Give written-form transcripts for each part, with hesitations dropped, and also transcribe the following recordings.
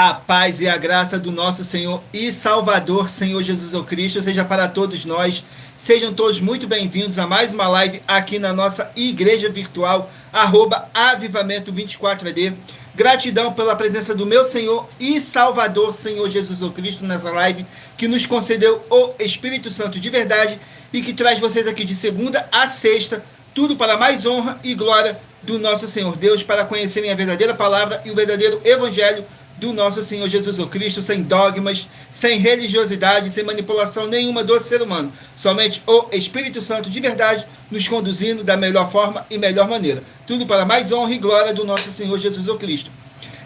A paz e a graça do nosso Senhor e Salvador, Senhor Jesus Cristo, seja para todos nós. Sejam todos muito bem-vindos a mais uma live aqui na nossa igreja virtual, @avivamento24AD. Gratidão pela presença do meu Senhor e Salvador, Senhor Jesus Cristo, nessa live, que nos concedeu o Espírito Santo de verdade e que traz vocês aqui de segunda a sexta, tudo para mais honra e glória do nosso Senhor Deus, para conhecerem a verdadeira palavra e o verdadeiro evangelho do nosso Senhor Jesus Cristo, sem dogmas, sem religiosidade, sem manipulação nenhuma do ser humano. Somente o Espírito Santo de verdade nos conduzindo da melhor forma e melhor maneira. Tudo para mais honra e glória do nosso Senhor Jesus Cristo.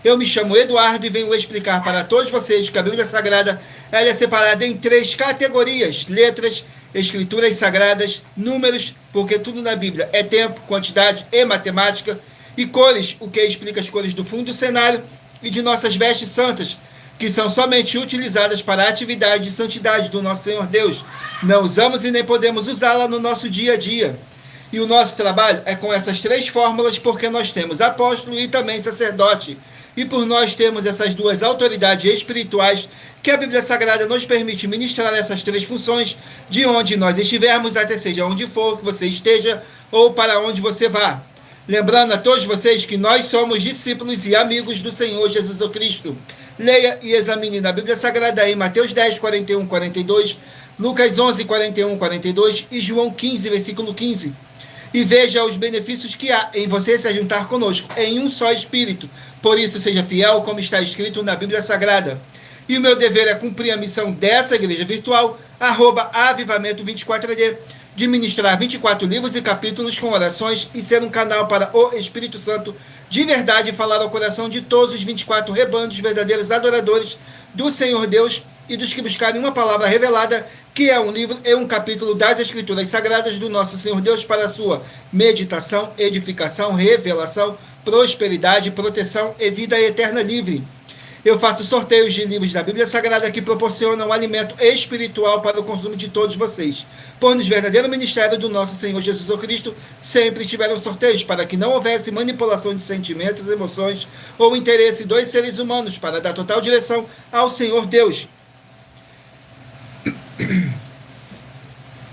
Eu me chamo Eduardo e venho explicar para todos vocês que a Bíblia Sagrada ela é separada em 3 categorias: letras, escrituras sagradas, números, porque tudo na Bíblia é tempo, quantidade e matemática, e cores, o que explica as cores do fundo do cenário, e de nossas vestes santas, que são somente utilizadas para a atividade de santidade do nosso Senhor Deus. Não usamos e nem podemos usá-la no nosso dia a dia. E o nosso trabalho é com essas 3 fórmulas, porque nós temos apóstolo e também sacerdote. E por nós termos essas 2 autoridades espirituais, que a Bíblia Sagrada nos permite ministrar essas 3 funções, de onde nós estivermos, até seja onde for que você esteja, ou para onde você vá. Lembrando a todos vocês que nós somos discípulos e amigos do Senhor Jesus Cristo. Leia e examine na Bíblia Sagrada em Mateus 10, 41, 42, Lucas 11, 41, 42 e João 15, versículo 15. E veja os benefícios que há em você se juntar conosco em um só Espírito. Por isso, seja fiel, como está escrito na Bíblia Sagrada. E o meu dever é cumprir a missão dessa igreja virtual, @avivamento24AD, de ministrar 24 livros e capítulos com orações e ser um canal para o Espírito Santo de verdade falar ao coração de todos os 24 rebanhos verdadeiros adoradores do Senhor Deus e dos que buscarem uma palavra revelada, que é um livro e um capítulo das Escrituras Sagradas do nosso Senhor Deus, para a sua meditação, edificação, revelação, prosperidade, proteção e vida eterna livre. Eu faço sorteios de livros da Bíblia Sagrada que proporcionam alimento espiritual para o consumo de todos vocês. Pois no verdadeiro ministério do nosso Senhor Jesus Cristo, sempre tiveram sorteios para que não houvesse manipulação de sentimentos, emoções ou interesse dos seres humanos, para dar total direção ao Senhor Deus,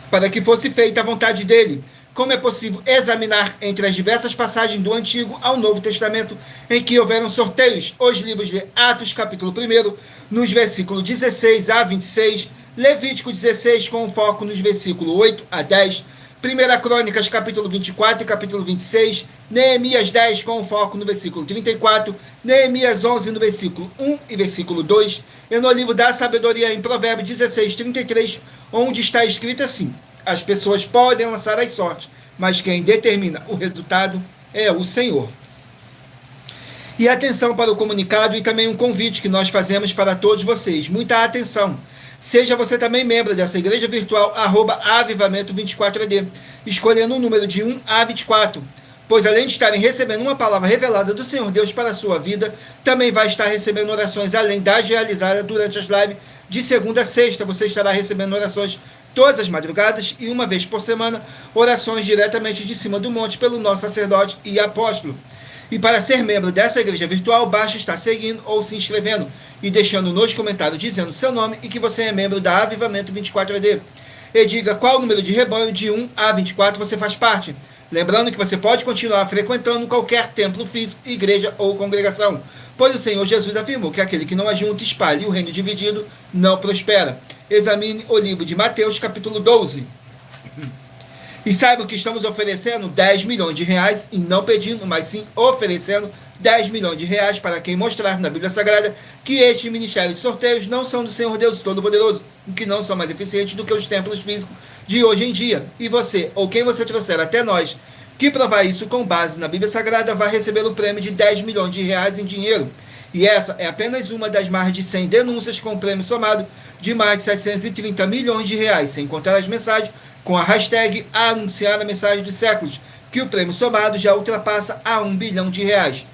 para que fosse feita a vontade dele. Como é possível examinar entre as diversas passagens do Antigo ao Novo Testamento em que houveram sorteios? Os livros de Atos, capítulo 1, nos versículos 16 a 26, Levítico 16, com foco nos versículos 8 a 10, 1 Crônicas, capítulo 24 e capítulo 26, Neemias 10, com foco no versículo 34, Neemias 11, no versículo 1 e versículo 2, e no livro da Sabedoria, em Provérbios 16, 33, onde está escrito assim: as pessoas podem lançar as sortes, mas quem determina o resultado é o Senhor. E atenção para o comunicado e também um convite que nós fazemos para todos vocês. Muita atenção. Seja você também membro dessa igreja virtual, @avivamento24AD, escolhendo um número de 1 a 24. Pois além de estarem recebendo uma palavra revelada do Senhor Deus para a sua vida, também vai estar recebendo orações além das realizadas durante as lives de segunda a sexta. Você estará recebendo orações todas as madrugadas e uma vez por semana, orações diretamente de cima do monte pelo nosso sacerdote e apóstolo. E para ser membro dessa igreja virtual, basta estar seguindo ou se inscrevendo e deixando nos comentários dizendo seu nome e que você é membro da Avivamento 24AD. E diga qual número de rebanho de 1 a 24 você faz parte. Lembrando que você pode continuar frequentando qualquer templo físico, igreja ou congregação, pois o Senhor Jesus afirmou que aquele que não ajunta, espalha, e o reino dividido não prospera. Examine o livro de Mateus, capítulo 12. E saiba que estamos oferecendo 10 milhões de reais, e não pedindo, mas sim oferecendo 10 milhões de reais para quem mostrar na Bíblia Sagrada que este ministério de sorteios não são do Senhor Deus Todo-Poderoso, e que não são mais eficientes do que os templos físicos de hoje em dia. E você, ou quem você trouxer até nós, que provar isso com base na Bíblia Sagrada, vai receber o prêmio de 10 milhões de reais em dinheiro. E essa é apenas uma das mais de 100 denúncias com prêmio somado de mais de 730 milhões de reais, sem contar as mensagens com a hashtag anunciar a mensagem dos séculos, que o prêmio somado já ultrapassa a 1 bilhão de reais.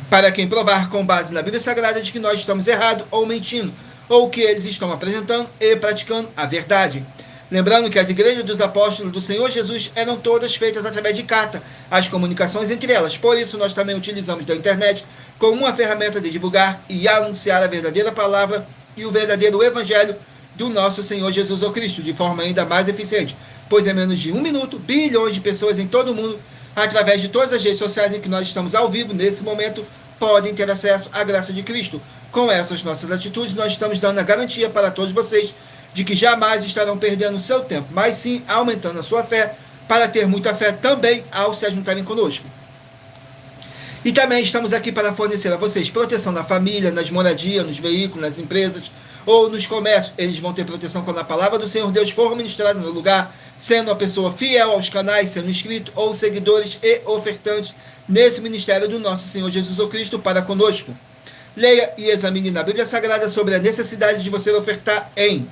Para quem provar com base na Bíblia Sagrada de que nós estamos errados ou mentindo, ou que eles estão apresentando e praticando a verdade. Lembrando que as igrejas dos apóstolos do Senhor Jesus eram todas feitas através de carta, as comunicações entre elas. Por isso, nós também utilizamos da internet como uma ferramenta de divulgar e anunciar a verdadeira palavra e o verdadeiro evangelho do nosso Senhor Jesus Cristo, de forma ainda mais eficiente, pois em menos de 1 minuto, bilhões de pessoas em todo o mundo, através de todas as redes sociais em que nós estamos ao vivo, nesse momento, podem ter acesso à graça de Cristo. Com essas nossas atitudes, nós estamos dando a garantia para todos vocês de que jamais estarão perdendo o seu tempo, mas sim aumentando a sua fé, para ter muita fé também ao se juntarem conosco. E também estamos aqui para fornecer a vocês proteção na família, nas moradias, nos veículos, nas empresas ou nos comércios. Eles vão ter proteção quando a palavra do Senhor Deus for ministrada no lugar, sendo uma pessoa fiel aos canais, sendo inscrito ou seguidores e ofertantes nesse ministério do nosso Senhor Jesus Cristo para conosco. Leia e examine na Bíblia Sagrada sobre a necessidade de você ofertar em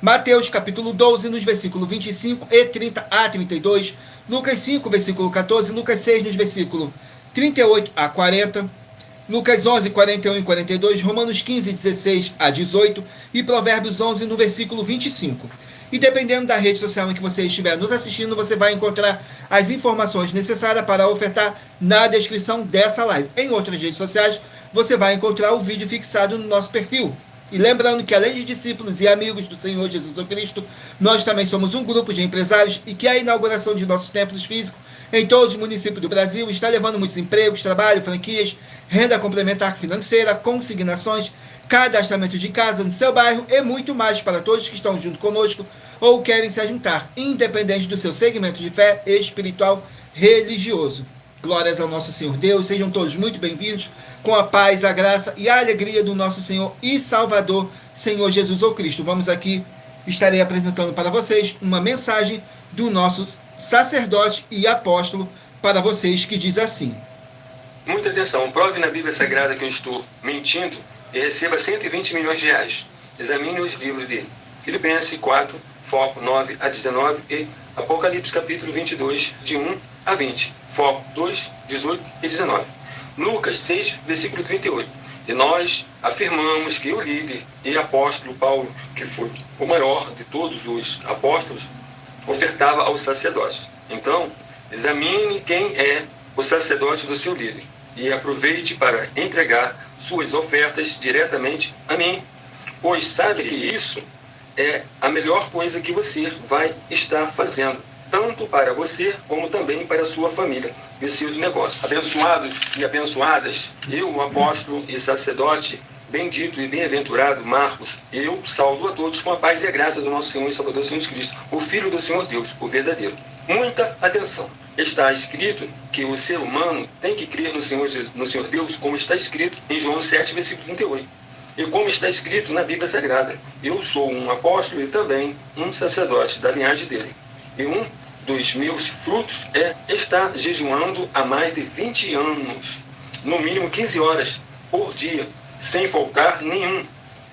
Mateus capítulo 12, nos versículos 25 e 30 a 32, Lucas 5, versículo 14, Lucas 6, nos versículos 38 a 40, Lucas 11, 41 e 42, Romanos 15, 16 a 18 e Provérbios 11, no versículo 25. E dependendo da rede social em que você estiver nos assistindo, você vai encontrar as informações necessárias para ofertar na descrição dessa live. Em outras redes sociais, você vai encontrar o vídeo fixado no nosso perfil. E lembrando que, além de discípulos e amigos do Senhor Jesus Cristo, nós também somos um grupo de empresários e que a inauguração de nossos templos físicos em todos os municípios do Brasil está levando muitos empregos, trabalho, franquias, renda complementar financeira, consignações, cadastramento de casa no seu bairro e muito mais para todos que estão junto conosco ou querem se juntar, independente do seu segmento de fé espiritual religioso. Glórias ao nosso Senhor Deus, sejam todos muito bem-vindos, com a paz, a graça e a alegria do nosso Senhor e Salvador, Senhor Jesus Cristo. Vamos aqui, estarei apresentando para vocês uma mensagem do nosso sacerdote e apóstolo para vocês, que diz assim: muita atenção, prove na Bíblia Sagrada que eu estou mentindo e receba 120 milhões de reais. Examine os livros de Filipenses 4, foco 9 a 19 e Apocalipse capítulo 22, de 1 a 20, foco 2, 18 e 19. Lucas 6, versículo 38. E nós afirmamos que o líder e apóstolo Paulo, que foi o maior de todos os apóstolos, ofertava aos sacerdotes. Então, examine quem é o sacerdote do seu líder e aproveite para entregar suas ofertas diretamente a mim, pois sabe que isso é a melhor coisa que você vai estar fazendo, tanto para você como também para a sua família e seus negócios. Abençoados e abençoadas, eu, o apóstolo e sacerdote, bendito e bem-aventurado Marcos, eu saudo a todos com a paz e a graça do nosso Senhor e Salvador Jesus Cristo, o Filho do Senhor Deus, o verdadeiro. Muita atenção. Está escrito que o ser humano tem que crer no Senhor Deus, como está escrito em João 7, versículo 38. E como está escrito na Bíblia Sagrada, eu sou um apóstolo e também um sacerdote da linhagem dele. E um dos meus frutos é estar jejuando há mais de 20 anos, no mínimo 15 horas por dia, sem faltar nenhum,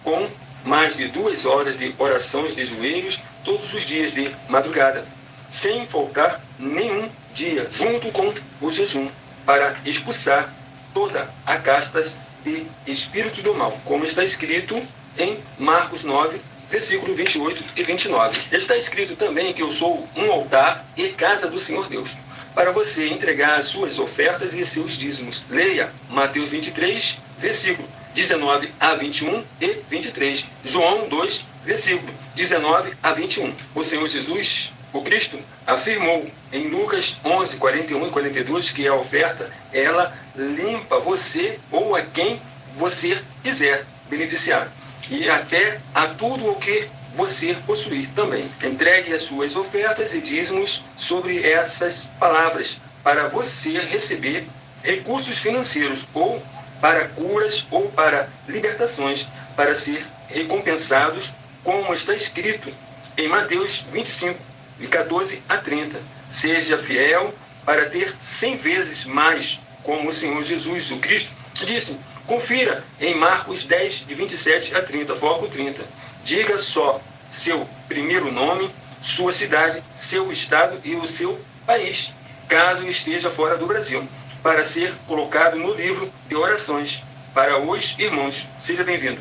com mais de 2 horas de orações de joelhos todos os dias de madrugada, sem faltar nenhum dia, junto com o jejum, para expulsar toda a castas de espírito do mal, como está escrito em Marcos 9, versículo 28 e 29. Está escrito também que eu sou um altar e casa do Senhor Deus, para você entregar as suas ofertas e seus dízimos. Leia Mateus 23, versículo 19 a 21 e 23. João 2, versículo 19 a 21. O Senhor Jesus, o Cristo, afirmou em Lucas 11, 41 e 42 que a oferta, ela limpa você ou a quem você quiser beneficiar, e até a tudo o que você possuir também. Entregue as suas ofertas e dízimos sobre essas palavras para você receber recursos financeiros, ou para curas ou para libertações, para ser recompensados, como está escrito em Mateus 25, de 14 a 30. Seja fiel para ter 100 vezes mais, como o Senhor Jesus, o Cristo, disse. Confira em Marcos 10, de 27 a 30, foco 30. Diga só seu primeiro nome, sua cidade, seu estado e o seu país, caso esteja fora do Brasil, para ser colocado no livro de orações para os irmãos. Seja bem-vindo.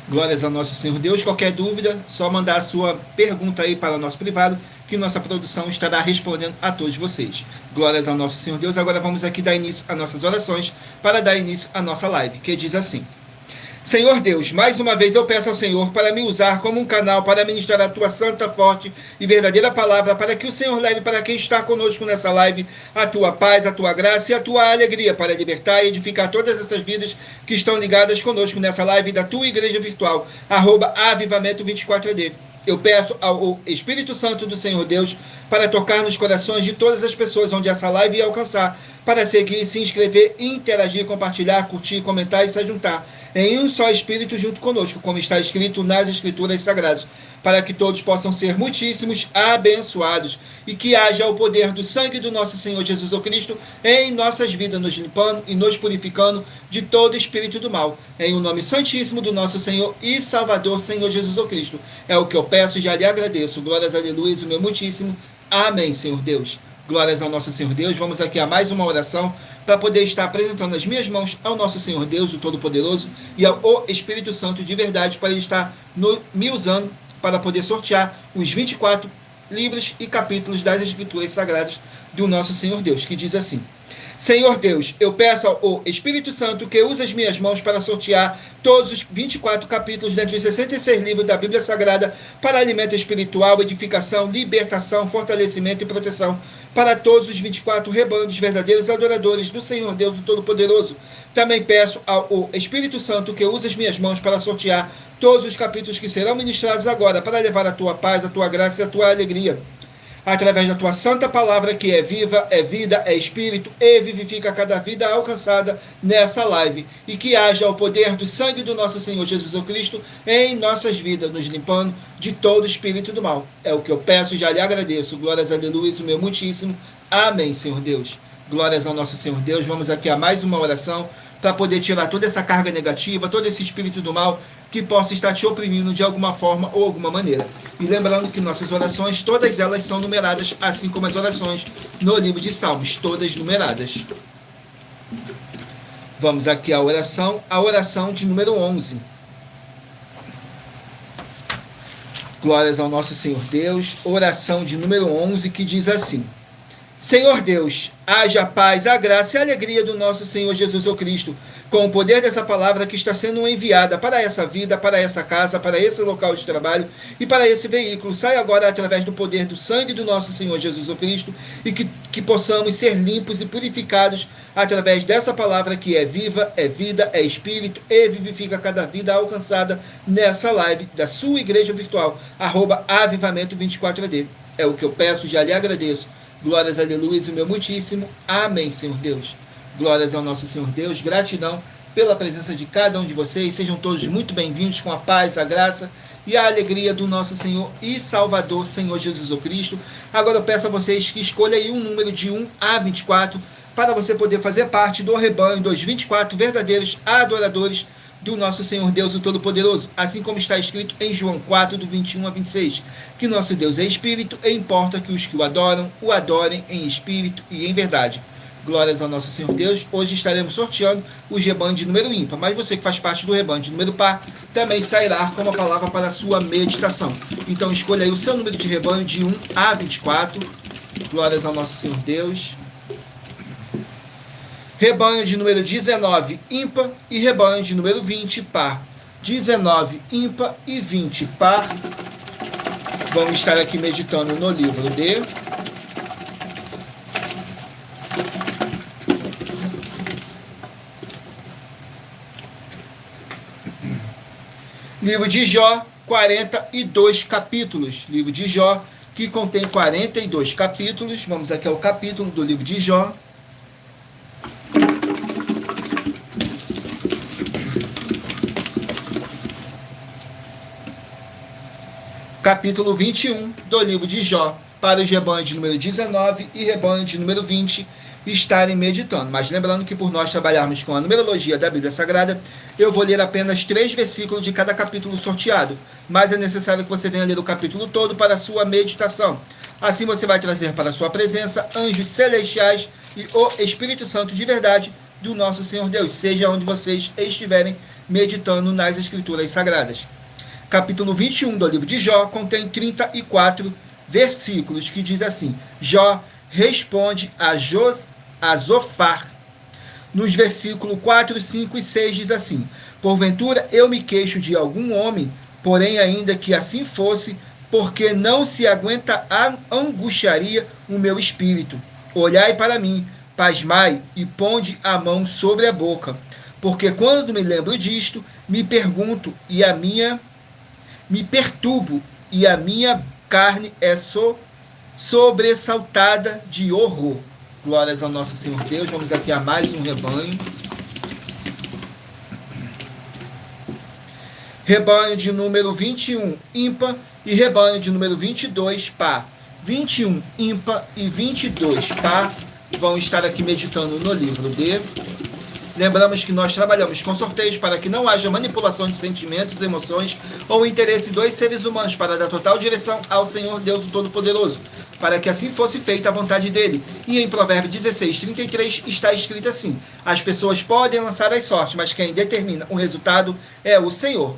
Glórias ao nosso Senhor Deus. Qualquer dúvida, só mandar a sua pergunta aí para o nosso privado, que nossa produção estará respondendo a todos vocês. Glórias ao nosso Senhor Deus. Agora vamos aqui dar início às nossas orações para dar início à nossa live, que diz assim: Senhor Deus, mais uma vez eu peço ao Senhor para me usar como um canal para ministrar a tua santa, forte e verdadeira palavra, para que o Senhor leve para quem está conosco nessa live a tua paz, a tua graça e a tua alegria, para libertar e edificar todas essas vidas que estão ligadas conosco nessa live da tua igreja virtual, @avivamento24ed. Eu peço ao Espírito Santo do Senhor Deus para tocar nos corações de todas as pessoas onde essa live ia alcançar, para seguir, se inscrever, interagir, compartilhar, curtir, comentar e se juntar em um só Espírito junto conosco, como está escrito nas Escrituras Sagradas, para que todos possam ser muitíssimos abençoados e que haja o poder do sangue do nosso Senhor Jesus Cristo em nossas vidas, nos limpando e nos purificando de todo espírito do mal. Em o nome santíssimo do nosso Senhor e Salvador, Senhor Jesus Cristo. É o que eu peço e já lhe agradeço. Glórias, aleluia, o meu muitíssimo. Amém, Senhor Deus. Glórias ao nosso Senhor Deus. Vamos aqui a mais uma oração para poder estar apresentando as minhas mãos ao nosso Senhor Deus, o Todo-Poderoso, e ao Espírito Santo de verdade, para ele estar me usando para poder sortear os 24 livros e capítulos das Escrituras Sagradas do nosso Senhor Deus, que diz assim: Senhor Deus, eu peço ao Espírito Santo que use as minhas mãos para sortear todos os 24 capítulos dentre os 66 livros da Bíblia Sagrada para alimento espiritual, edificação, libertação, fortalecimento e proteção para todos os 24 rebanhos verdadeiros adoradores do Senhor Deus, o Todo-Poderoso. Também peço ao Espírito Santo que use as minhas mãos para sortear todos os capítulos que serão ministrados agora para levar a tua paz, a tua graça e a tua alegria, através da tua santa palavra, que é viva, é vida, é espírito e vivifica cada vida alcançada nessa live, e que haja o poder do sangue do nosso Senhor Jesus Cristo em nossas vidas, nos limpando de todo espírito do mal. É o que eu peço e já lhe agradeço. Glórias, aleluia, o meu muitíssimo. Amém, Senhor Deus. Glórias ao nosso Senhor Deus. Vamos aqui a mais uma oração para poder tirar toda essa carga negativa, todo esse espírito do mal que possa estar te oprimindo de alguma forma ou alguma maneira. E lembrando que nossas orações, todas elas são numeradas, assim como as orações no livro de Salmos, todas numeradas. Vamos aqui à oração de número 11. Glórias ao nosso Senhor Deus. Oração de número 11, que diz assim: Senhor Deus, haja a paz, a graça e a alegria do nosso Senhor Jesus Cristo, com o poder dessa palavra que está sendo enviada para essa vida, para essa casa, para esse local de trabalho e para esse veículo. Sai agora através do poder do sangue do nosso Senhor Jesus Cristo, e que possamos ser limpos e purificados através dessa palavra que é viva, é vida, é espírito e vivifica cada vida alcançada nessa live da sua igreja virtual, @avivamento24ed. É o que eu peço, já lhe agradeço. Glórias, aleluia, o meu muitíssimo. Amém, Senhor Deus. Glórias ao nosso Senhor Deus. Gratidão pela presença de cada um de vocês. Sejam todos muito bem-vindos, com a paz, a graça e a alegria do nosso Senhor e Salvador, Senhor Jesus Cristo. Agora eu peço a vocês que escolham aí um número de 1 a 24 para você poder fazer parte do rebanho dos 24 verdadeiros adoradores do nosso Senhor Deus, o Todo-Poderoso, assim como está escrito em João 4, do 21 a 26, que nosso Deus é espírito e importa que os que o adorem em espírito e em verdade. Glórias ao nosso Senhor Deus. Hoje estaremos sorteando o rebanho de número ímpar, mas você que faz parte do rebanho de número par também sairá com uma palavra para a sua meditação. Então escolha aí o seu número de rebanho de 1 a 24. Glórias ao nosso Senhor Deus. Rebanho de número 19, ímpar, e rebanho de número 20, par. 19, ímpar e 20, par. Vamos estar aqui meditando no livro de Jó, 42 capítulos. Livro de Jó, que contém 42 capítulos. Vamos aqui ao capítulo do livro de Jó. Capítulo 21 do livro de Jó, para os rebanhos de número 19 e rebanho de número 20 estarem meditando. Mas lembrando que por nós trabalharmos com a numerologia da Bíblia Sagrada, eu vou ler apenas 3 versículos de cada capítulo sorteado, mas é necessário que você venha ler o capítulo todo para a sua meditação. Assim você vai trazer para a sua presença anjos celestiais e o Espírito Santo de verdade do nosso Senhor Deus, seja onde vocês estiverem meditando nas Escrituras Sagradas. Capítulo 21 do livro de Jó contém 34 versículos, que diz assim: Jó responde a Zofar. Nos versículos 4, 5 e 6 diz assim: porventura eu me queixo de algum homem, porém ainda que assim fosse, porque não se aguenta, angustiaria o meu espírito. Olhai para mim, pasmai e ponde a mão sobre a boca, porque quando me lembro disto, me perturbo e a minha carne é sobressaltada de horror. Glórias ao nosso Senhor Deus. Vamos aqui a mais um rebanho. Rebanho de número 21, ímpar, e rebanho de número 22, par. 21, ímpar, e 22, par, vão estar aqui meditando no livro de... Lembramos que nós trabalhamos com sorteios para que não haja manipulação de sentimentos, emoções ou interesse dos seres humanos, para dar total direção ao Senhor Deus Todo-Poderoso, para que assim fosse feita a vontade dele. E em Provérbios 16, 33 está escrito assim: as pessoas podem lançar as sortes, mas quem determina o resultado é o Senhor.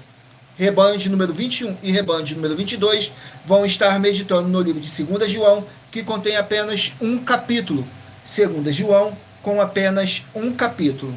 Rebanho de número 21 e rebanho de número 22 vão estar meditando no livro de 2 João, que contém apenas um capítulo. 2 João, com apenas um capítulo.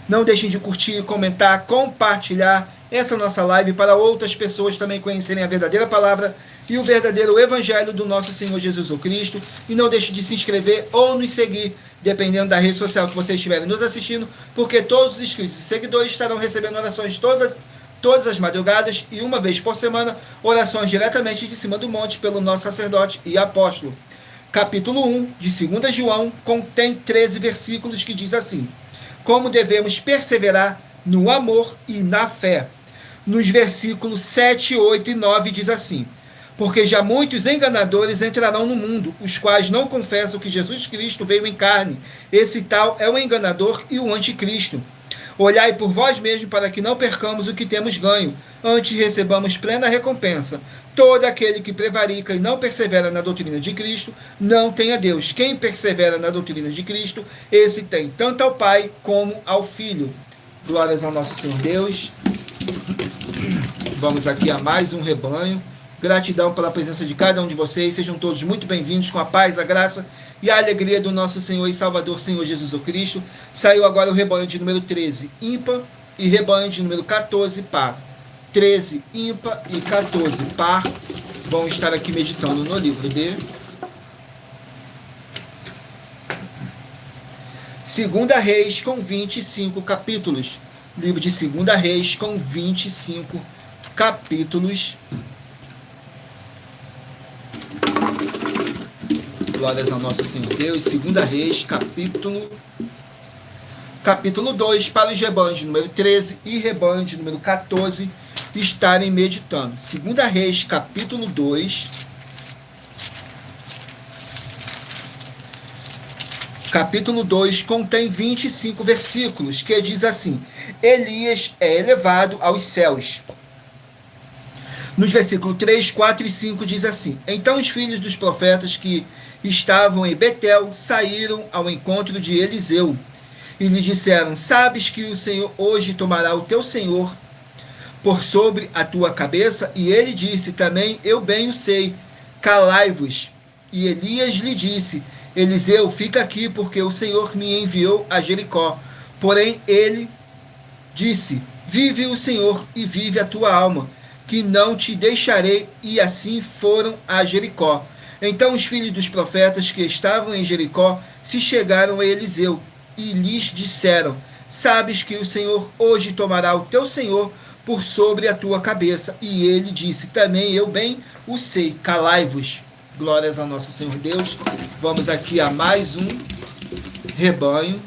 Não deixem de curtir, comentar, compartilhar essa nossa live para outras pessoas também conhecerem a verdadeira palavra e o verdadeiro evangelho do nosso Senhor Jesus Cristo. E não deixe de se inscrever ou nos seguir, dependendo da rede social que vocês estiverem nos assistindo, porque todos os inscritos e seguidores estarão recebendo orações todas as madrugadas e uma vez por semana, orações diretamente de cima do monte pelo nosso sacerdote e apóstolo. Capítulo 1 de 2 João contém 13 versículos que diz assim: como devemos perseverar no amor e na fé. Nos versículos 7, 8 e 9 diz assim: porque já muitos enganadores entrarão no mundo, os quais não confessam que Jesus Cristo veio em carne. Esse tal é o enganador e o anticristo. Olhai por vós mesmos para que não percamos o que temos ganho, antes recebamos plena recompensa. Todo aquele que prevarica e não persevera na doutrina de Cristo, não tem a Deus. Quem persevera na doutrina de Cristo, esse tem tanto ao Pai como ao Filho. Glórias ao nosso Senhor Deus. Vamos aqui a mais um rebanho. Gratidão pela presença de cada um de vocês. Sejam todos muito bem-vindos, com a paz, a graça e a alegria do nosso Senhor e Salvador, Senhor Jesus Cristo. Saiu agora o rebanho de número 13, ímpar, e rebanho de número 14, par. 13, ímpar, e 14, par, vão estar aqui meditando no livro de 2 Reis, com 25 capítulos. Livro de 2 Reis, com 25 capítulos. Glórias ao nosso Senhor Deus. 2 Reis, capítulo 2, para os rebanhos de número 13 e rebanho de número 14 estarem meditando. 2 Reis, capítulo 2. Capítulo 2 contém 25 versículos, que diz assim: Elias é elevado aos céus. Nos versículos 3, 4 e 5 diz assim: então os filhos dos profetas que estavam em Betel saíram ao encontro de Eliseu e lhe disseram: sabes que o Senhor hoje tomará o teu senhor por sobre a tua cabeça? E ele disse: também eu bem o sei, calai-vos. E Elias lhe disse: Eliseu, fica aqui, porque o Senhor me enviou a Jericó. Porém ele disse: vive o Senhor e vive a tua alma, que não te deixarei. E assim foram a Jericó. Então os filhos dos profetas que estavam em Jericó se chegaram a Eliseu e lhes disseram: sabes que o Senhor hoje tomará o teu senhor por sobre a tua cabeça. E ele disse: também eu bem o sei, calai-vos. Glórias ao nosso Senhor Deus. Vamos aqui a mais um rebanho.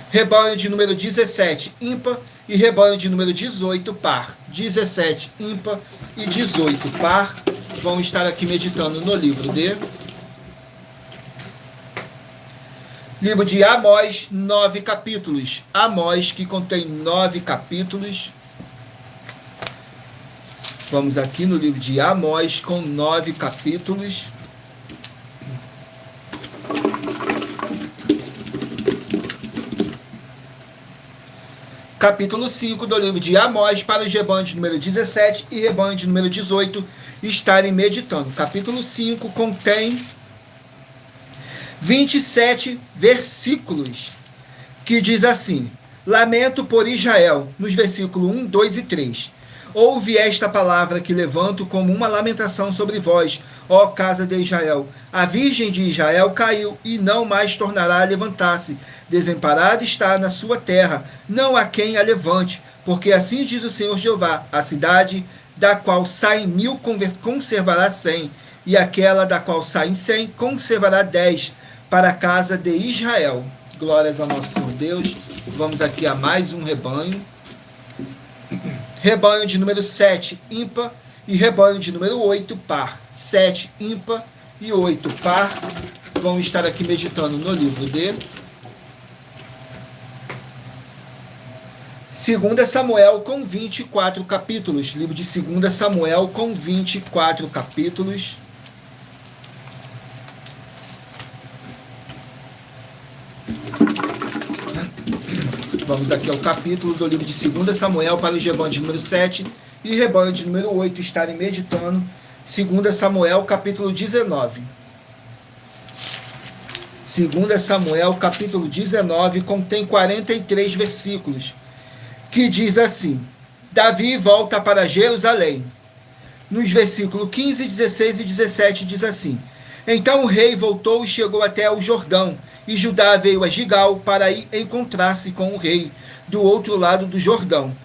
Rebanho de número 17, ímpar, e rebanho de número 18, par. 17, ímpar, e 18, par. Vão estar aqui meditando no livro de Amós, 9 capítulos. Amós, que contém 9 capítulos. Vamos aqui no livro de Amós, com 9 capítulos. capítulo 5 do livro de Amós, para os rebanhos de número 17 e rebanho de número 18 estarem meditando. Capítulo 5 contém 27 versículos, que diz assim: Lamento por Israel, nos versículos 1, 2 e 3. Ouve esta palavra que levanto como uma lamentação sobre vós, ó casa de Israel. A virgem de Israel caiu e não mais tornará a levantar-se. Desamparada está na sua terra, não há quem a levante. Porque assim diz o Senhor Jeová: a cidade da qual saem 1000 conservará 100, e aquela da qual saem 100 conservará 10, para a casa de Israel. Glórias ao nosso Senhor Deus. Vamos aqui a mais um rebanho. Rebanho de número 7, ímpar, e rebanho de número 8, par. 7, ímpar, e 8, par. Vamos estar aqui meditando no livro de 2 Samuel, com 24 capítulos. Livro de 2 Samuel, com 24 capítulos. Vamos aqui ao capítulo do livro de 2 Samuel, para os rebanhos de número 7 e rebanho de número 8 estarem meditando. 2 Samuel, capítulo 19. 2 Samuel, capítulo 19, contém 43 versículos, que diz assim: Davi volta para Jerusalém. Nos versículos 15, 16 e 17 diz assim: Então o rei voltou e chegou até o Jordão, e Judá veio a Gigal para ir encontrar-se com o rei do outro lado do Jordão.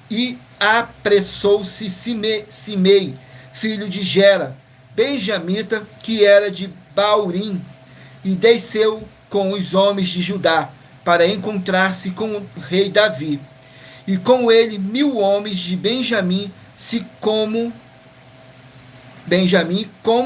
E apressou-se Simei, filho de Gera, benjamita, que era de Baurim, e desceu com os homens de Judá para encontrar-se com o rei Davi. E com ele 1000 homens de Benjamim, como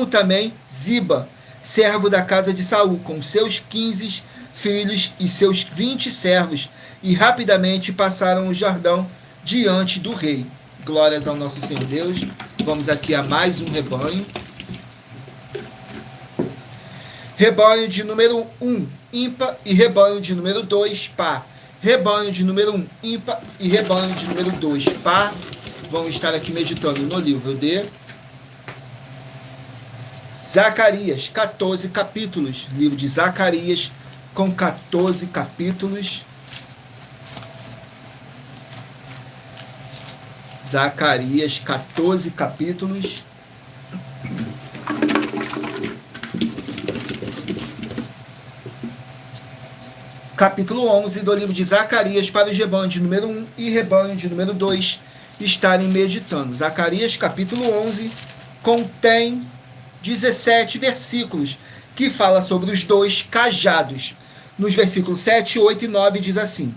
também Ziba, servo da casa de Saul, com seus 15 filhos e seus 20 servos, e rapidamente passaram o Jordão diante do rei. Glórias ao nosso Senhor Deus. Vamos aqui a mais um rebanho. Rebanho de número 1, ímpar, e rebanho de número 2, par. Rebanho de número 1, ímpar, e rebanho de número 2, par. Vamos estar aqui meditando no livro de Zacarias, 14 capítulos. Livro de Zacarias, com 14 capítulos. Zacarias, 14 capítulos. Capítulo 11 do livro de Zacarias, para os rebanhos de número 1 e rebanho de número 2 estarem meditando. Zacarias, capítulo 11, contém 17 versículos, que fala sobre os 2 cajados. Nos versículos 7, 8 e 9 diz assim: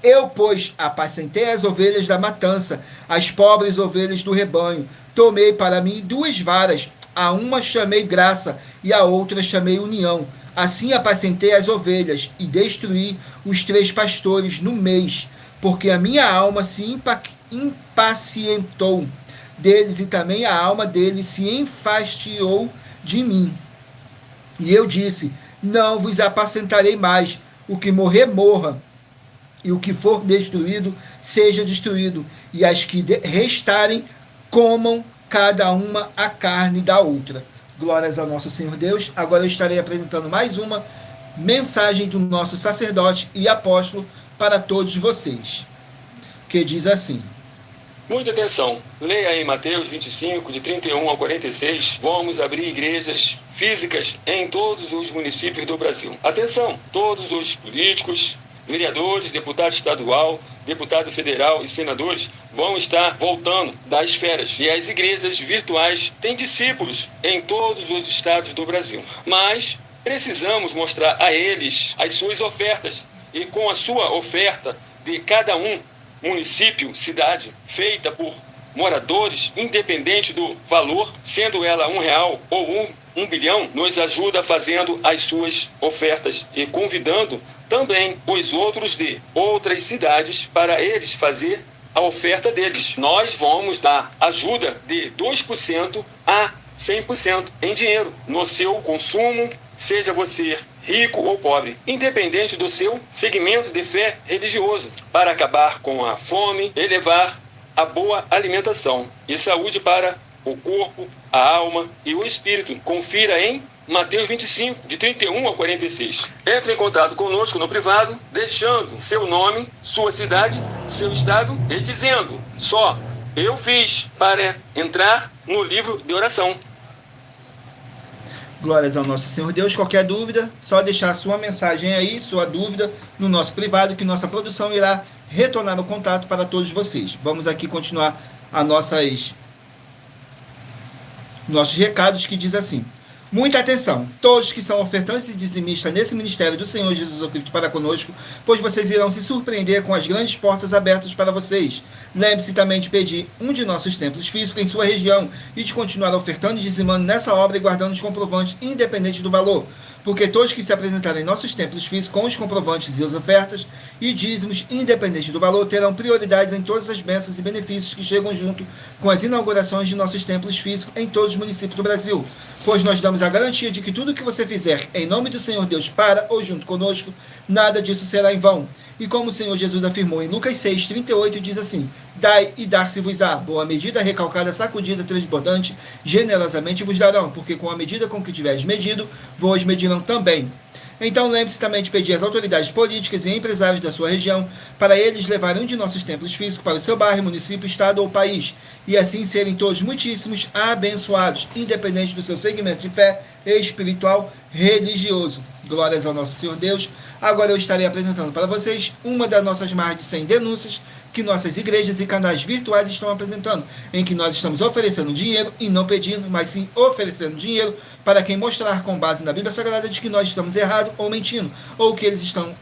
Eu, pois, apacentei as ovelhas da matança, as pobres ovelhas do rebanho. Tomei para mim 2 varas, a uma chamei graça, e a outra chamei união. Assim apacentei as ovelhas, e destruí os 3 pastores no mês, porque a minha alma se impacientou deles, e também a alma deles se enfastiou de mim. E eu disse: Não vos apacentarei mais. O que morrer, morra, e o que for destruído, seja destruído, e as que restarem, comam cada uma a carne da outra. Glórias ao nosso Senhor Deus. Agora eu estarei apresentando mais uma mensagem do nosso sacerdote e apóstolo para todos vocês, que diz assim: Muita atenção. Leia aí Mateus 25, de 31 ao 46. Vamos abrir igrejas físicas em todos os municípios do Brasil. Atenção, todos os políticos, vereadores, deputado estadual, deputado federal e senadores vão estar voltando das férias. E as igrejas virtuais têm discípulos em todos os estados do Brasil. Mas precisamos mostrar a eles as suas ofertas. E com a sua oferta de cada município, cidade, feita por moradores, independente do valor, sendo ela R$1 ou 1 bilhão, nos ajuda fazendo as suas ofertas e convidando também os outros de outras cidades para eles fazer a oferta deles. Nós vamos dar ajuda de 2% a 100% em dinheiro no seu consumo, seja você rico ou pobre, independente do seu segmento de fé religioso, para acabar com a fome e levar a boa alimentação e saúde para o corpo, a alma e o espírito. Confira em Mateus 25, de 31 a 46. Entre em contato conosco no privado, deixando seu nome, sua cidade, seu estado e dizendo: só eu fiz, para entrar no livro de oração. Glórias ao nosso Senhor Deus. Qualquer dúvida, só deixar sua mensagem aí, sua dúvida, no nosso privado, que nossa produção irá retornar o contato para todos vocês. Vamos aqui continuar nossos recados, que diz assim: muita atenção, todos que são ofertantes e dizimistas nesse ministério do Senhor Jesus Cristo para conosco, pois vocês irão se surpreender com as grandes portas abertas para vocês. Lembre-se também de pedir um de nossos templos físicos em sua região e de continuar ofertando e dizimando nessa obra e guardando os comprovantes independente do valor, porque todos que se apresentarem em nossos templos físicos com os comprovantes e as ofertas e dízimos independente do valor terão prioridade em todas as bênçãos e benefícios que chegam junto com as inaugurações de nossos templos físicos em todos os municípios do Brasil, pois nós damos a garantia de que tudo que você fizer em nome do Senhor Deus para ou junto conosco, nada disso será em vão. E como o Senhor Jesus afirmou em Lucas 6,38, diz assim: dai e dar-se-vos-á, boa medida, recalcada, sacudida, transbordante, generosamente vos darão, porque com a medida com que tiveres medido, vos medirão também. Então lembre-se também de pedir às autoridades políticas e empresários da sua região para eles levarem um de nossos templos físicos para o seu bairro, município, estado ou país, e assim serem todos muitíssimos abençoados, independente do seu segmento de fé espiritual religioso. Glórias ao nosso Senhor Deus. Agora eu estarei apresentando para vocês uma das nossas mais de 100 denúncias que nossas igrejas e canais virtuais estão apresentando, em que nós estamos oferecendo dinheiro e não pedindo, mas sim oferecendo dinheiro para quem mostrar com base na Bíblia Sagrada de que nós estamos errados ou mentindo, ou que eles estão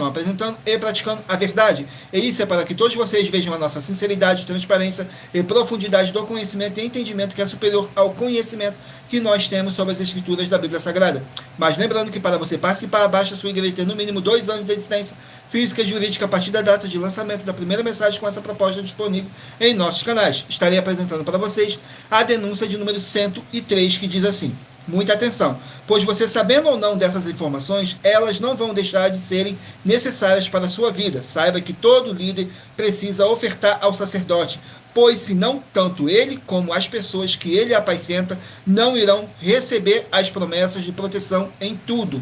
apresentando e praticando a verdade. E isso é para que todos vocês vejam a nossa sinceridade, transparência e profundidade do conhecimento e entendimento que é superior ao conhecimento que nós temos sobre as Escrituras da Bíblia Sagrada. Mas lembrando que para você participar, basta a sua igreja ter no mínimo 2 anos de existência física e jurídica a partir da data de lançamento da primeira mensagem com essa proposta disponível em nossos canais. Estarei apresentando para vocês a denúncia de número 103, que diz assim: muita atenção, pois você sabendo ou não dessas informações, elas não vão deixar de serem necessárias para a sua vida. Saiba que todo líder precisa ofertar ao sacerdote, pois senão tanto ele como as pessoas que ele apacenta não irão receber as promessas de proteção em tudo.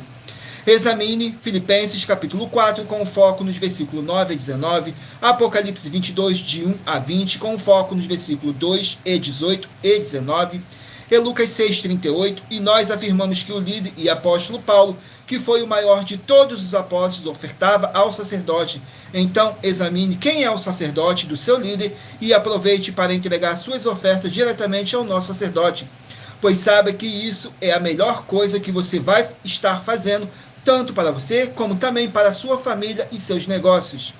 Examine Filipenses capítulo 4, com foco nos versículos 9 a 19, Apocalipse 22, de 1 a 20, com foco nos versículos 2 e 18 e 19, e Lucas 6,38, e nós afirmamos que o líder e apóstolo Paulo, que foi o maior de todos os apóstolos, ofertava ao sacerdote. Então, examine quem é o sacerdote do seu líder e aproveite para entregar suas ofertas diretamente ao nosso sacerdote, pois sabe que isso é a melhor coisa que você vai estar fazendo, tanto para você, como também para a sua família e seus negócios.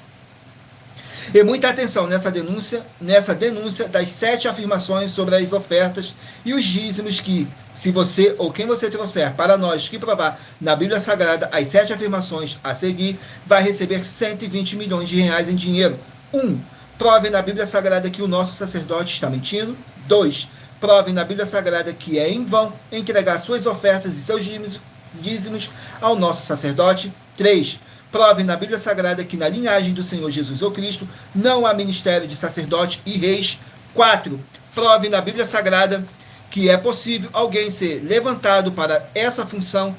E muita atenção nessa denúncia das 7 afirmações sobre as ofertas e os dízimos que, se você ou quem você trouxer para nós que provar na Bíblia Sagrada as 7 afirmações a seguir, vai receber 120 milhões de reais em dinheiro. 1. Prove na Bíblia Sagrada que o nosso sacerdote está mentindo. 2. Prove na Bíblia Sagrada que é em vão entregar suas ofertas e seus dízimos ao nosso sacerdote. 3. Prove na Bíblia Sagrada que na linhagem do Senhor Jesus ou Cristo não há ministério de sacerdote e reis. 4. Prove na Bíblia Sagrada que é possível alguém ser levantado para essa função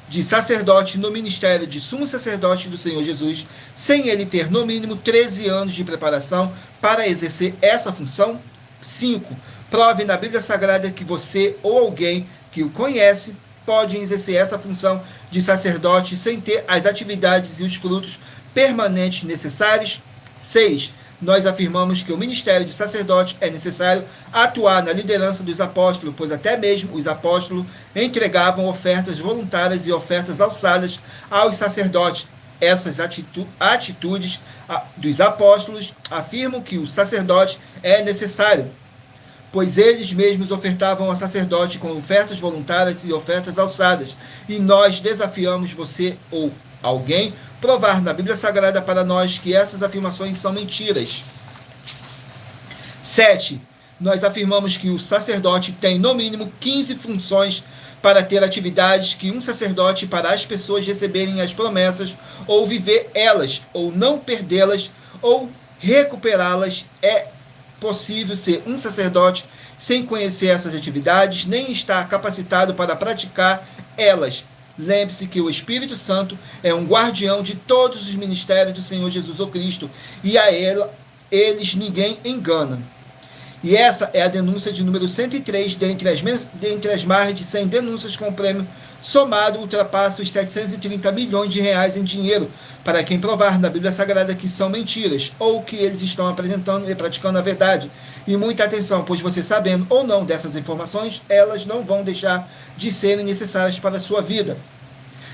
de sacerdote no ministério de sumo sacerdote do Senhor Jesus, sem ele ter no mínimo 13 anos de preparação para exercer essa função. 5. Prove na Bíblia Sagrada que você ou alguém que o conhece pode exercer essa função de sacerdote sem ter as atividades e os frutos permanentes necessários. 6. Nós afirmamos que o ministério de sacerdote é necessário atuar na liderança dos apóstolos, pois até mesmo os apóstolos entregavam ofertas voluntárias e ofertas alçadas aos sacerdotes. Essas atitudes dos apóstolos afirmam que o sacerdote é necessário, pois eles mesmos ofertavam ao sacerdote com ofertas voluntárias e ofertas alçadas. E nós desafiamos você ou alguém provar na Bíblia Sagrada para nós que essas afirmações são mentiras. 7. Nós afirmamos que o sacerdote tem no mínimo 15 funções para ter atividades que um sacerdote para as pessoas receberem as promessas, ou viver elas, ou não perdê-las, ou recuperá-las. É possível ser um sacerdote sem conhecer essas atividades, nem estar capacitado para praticar elas. Lembre-se que o Espírito Santo é um guardião de todos os ministérios do Senhor Jesus Cristo, e a eles ninguém engana. E essa é a denúncia de número 103, dentre as mais de 100 denúncias com o prêmio somado ultrapassa os 730 milhões de reais em dinheiro, para quem provar na Bíblia Sagrada que são mentiras, ou que eles estão apresentando e praticando a verdade. E muita atenção, pois você sabendo ou não dessas informações, elas não vão deixar de serem necessárias para a sua vida.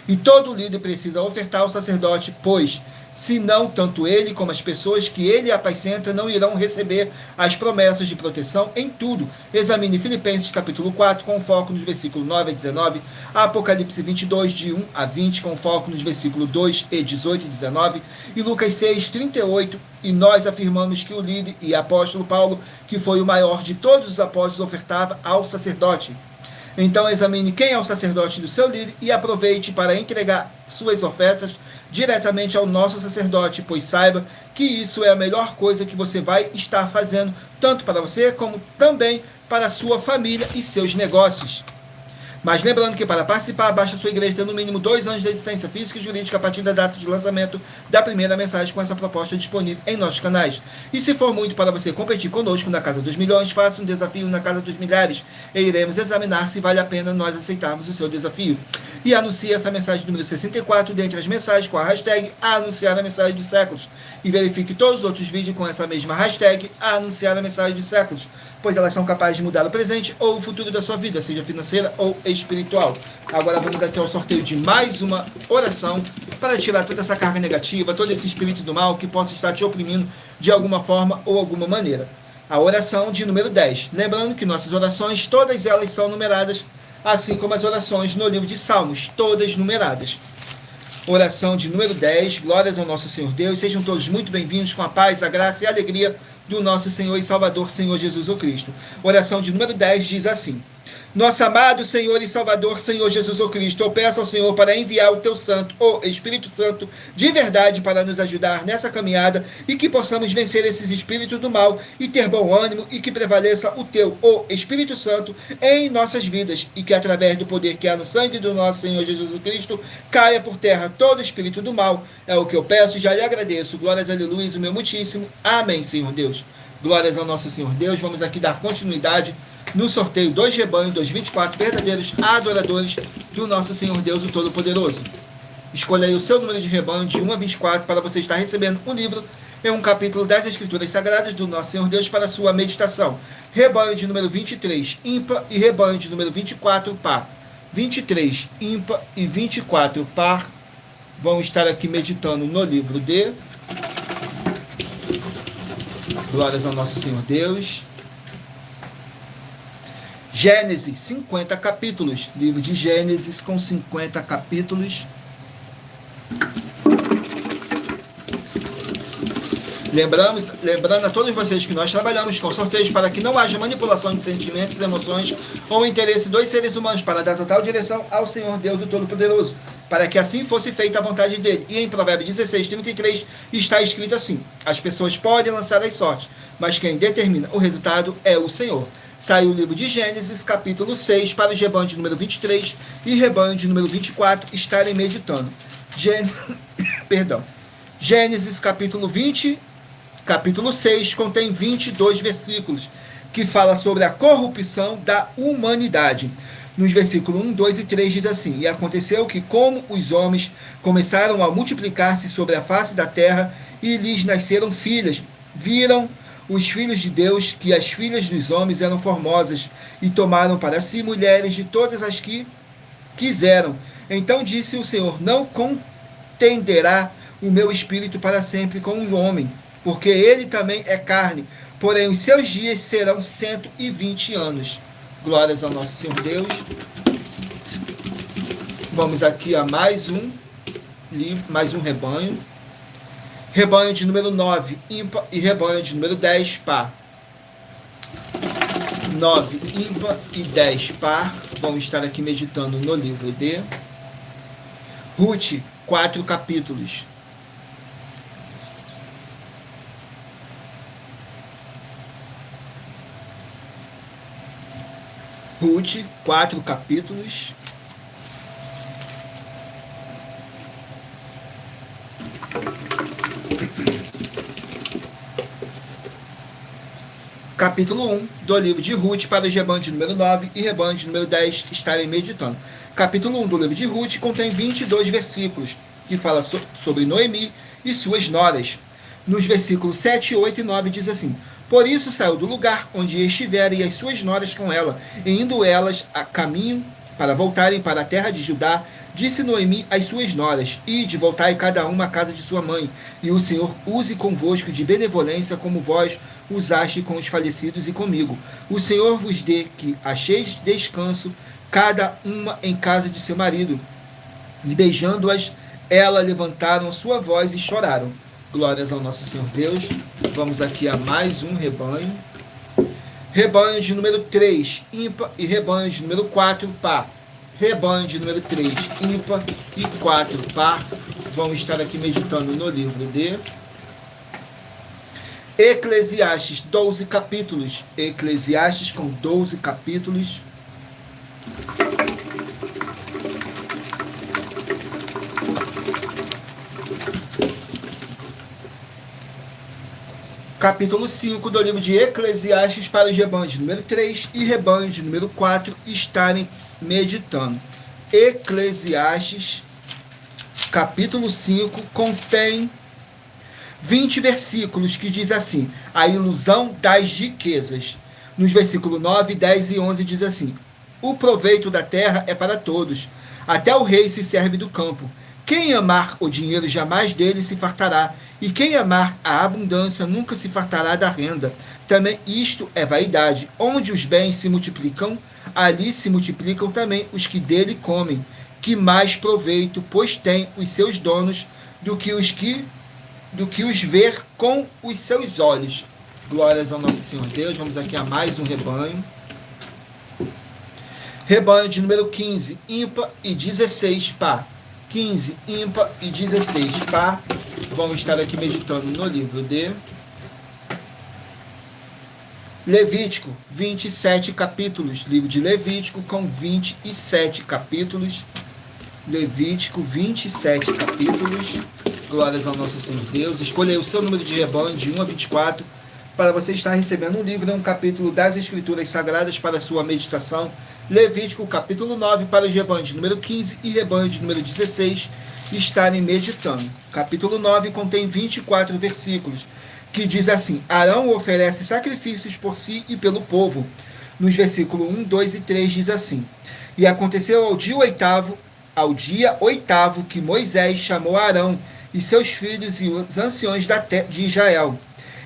E todo líder precisa ofertar ao sacerdote, pois, senão tanto ele como as pessoas que ele apacenta não irão receber as promessas de proteção em tudo. Examine Filipenses capítulo 4, com foco nos versículos 9 a 19, Apocalipse 22, de 1 a 20, com foco nos versículos 2 e 18 e 19, e Lucas 6, 38, e nós afirmamos que o líder e apóstolo Paulo, que foi o maior de todos os apóstolos, ofertava ao sacerdote. Então examine quem é o sacerdote do seu líder e aproveite para entregar suas ofertas diretamente ao nosso sacerdote, pois saiba que isso é a melhor coisa que você vai estar fazendo, tanto para você como também para a sua família e seus negócios. Mas lembrando que para participar, basta a sua igreja ter no mínimo 2 anos de existência física e jurídica a partir da data de lançamento da primeira mensagem com essa proposta disponível em nossos canais. E se for muito para você competir conosco na Casa dos Milhões, faça um desafio na Casa dos Milhares e iremos examinar se vale a pena nós aceitarmos o seu desafio. E anuncie essa mensagem número 64 dentre as mensagens com a hashtag Anunciar a Mensagem dos Séculos. E verifique todos os outros vídeos com essa mesma hashtag Anunciar a Mensagem dos Séculos, pois elas são capazes de mudar o presente ou o futuro da sua vida, seja financeira ou espiritual. Agora vamos aqui ao sorteio de mais uma oração para tirar toda essa carga negativa, todo esse espírito do mal que possa estar te oprimindo de alguma forma ou alguma maneira. A oração de número 10. Lembrando que nossas orações, todas elas são numeradas, assim como as orações no livro de Salmos, todas numeradas. Oração de número 10. Glórias ao nosso Senhor Deus. Sejam todos muito bem-vindos com a paz, a graça e a alegria do nosso Senhor e Salvador, Senhor Jesus Cristo. Oração de número 10 diz assim: Nosso amado Senhor e Salvador, Senhor Jesus Cristo, eu peço ao Senhor para enviar o Teu Santo, o Espírito Santo, de verdade para nos ajudar nessa caminhada e que possamos vencer esses espíritos do mal e ter bom ânimo e que prevaleça o Teu, o Espírito Santo, em nossas vidas e que através do poder que há no sangue do nosso Senhor Jesus Cristo, caia por terra todo espírito do mal. É o que eu peço e já lhe agradeço. Glórias, aleluia, o meu muitíssimo. Amém, Senhor Deus. Glórias ao nosso Senhor Deus. Vamos aqui dar continuidade no sorteio 2 rebanhos, 224 verdadeiros adoradores do nosso Senhor Deus, o Todo-Poderoso. Escolha aí o seu número de rebanho de 1 a 24 para você estar recebendo um livro em um capítulo das Escrituras Sagradas do nosso Senhor Deus para a sua meditação. Rebanho de número 23, ímpar, e rebanho de número 24, par. 23, ímpar e 24, par. Vão estar aqui meditando no livro de... Glórias ao nosso Senhor Deus. Gênesis, 50 capítulos. Livro de Gênesis com 50 capítulos. Lembrando a todos vocês que nós trabalhamos com sorteios para que não haja manipulação de sentimentos, emoções ou interesse dos seres humanos, para dar total direção ao Senhor Deus, o Todo-Poderoso, para que assim fosse feita a vontade dele. E em Provérbios 16, 33 está escrito assim: as pessoas podem lançar as sortes, mas quem determina o resultado é o Senhor. Saiu o livro de Gênesis, capítulo 6, para o rebanho de número 23 e rebanho de número 24 estarem meditando. Gênesis, capítulo 20, capítulo 6, contém 22 versículos, que fala sobre a corrupção da humanidade. Nos versículos 1, 2 e 3 diz assim: E aconteceu que, como os homens começaram a multiplicar-se sobre a face da terra, e lhes nasceram filhas, viram os filhos de Deus que as filhas dos homens eram formosas, e tomaram para si mulheres de todas as que quiseram. Então disse o Senhor: Não contenderá o meu espírito para sempre com o homem, porque ele também é carne, porém os seus dias serão 120 anos. Glórias ao nosso Senhor Deus. Vamos aqui a mais um rebanho. Rebanho de número 9, ímpar, e rebanho de número 10, par. 9 ímpar e 10 par. Vamos estar aqui meditando no livro de Ruth, 4 capítulos. Ruth, 4 capítulos. Capítulo 1 do livro de Ruth para os rebanhos de número 9 e rebanhos de número 10 estarem meditando. Capítulo 1 do livro de Ruth contém 22 versículos, que fala sobre Noemi e suas noras. Nos versículos 7, 8 e 9 diz assim: Por isso saiu do lugar onde estivera e as suas noras com ela, e indo elas a caminho para voltarem para a terra de Judá, disse Noemi às suas noras: Ide, voltai cada uma à casa de sua mãe, e o Senhor use convosco de benevolência como vós usaste com os falecidos e comigo. O Senhor vos dê que acheis descanso, cada uma em casa de seu marido. E beijando-as, ela levantaram sua voz e choraram. Glórias ao nosso Senhor Deus. Vamos aqui a mais um rebanho. Rebanho de número 3, ímpar, e rebanho de número 4, par. Rebanho de número 3, ímpar, e 4, par. Vamos estar aqui meditando no livro de Eclesiastes, 12 capítulos. Eclesiastes com 12 capítulos. Capítulo 5 do livro de Eclesiastes para os rebanhos de número 3 e rebanhos de número 4 estarem meditando. Eclesiastes, capítulo 5, contém 20 versículos que diz assim: a ilusão das riquezas. Nos versículos 9, 10 e 11 diz assim: o proveito da terra é para todos, até o rei se serve do campo. Quem amar o dinheiro jamais dele se fartará, e quem amar a abundância nunca se fartará da renda. Também isto é vaidade. Onde os bens se multiplicam, ali se multiplicam também os que dele comem. Que mais proveito, pois tem os seus donos, do que os ver com os seus olhos. Glórias ao nosso Senhor Deus. Vamos aqui a mais um rebanho. Rebanho de número 15, ímpar, e 16, par. 15, ímpar, e 16, par. Vamos estar aqui meditando no livro de Levítico, 27 capítulos. Livro de Levítico com 27 capítulos. Levítico, 27 capítulos. Glórias ao nosso Senhor Deus. Escolha aí o seu número de rebanho, de 1 a 24, para você estar recebendo um livro, um capítulo das Escrituras Sagradas para a sua meditação. Levítico, capítulo 9, para os rebanhos de número 15 e rebanho de número 16 estarem meditando. Capítulo 9 contém 24 versículos, que diz assim: Arão oferece sacrifícios por si e pelo povo. Nos versículos 1, 2 e 3 diz assim: E aconteceu ao dia oitavo que Moisés chamou Arão e seus filhos e os anciões de Israel.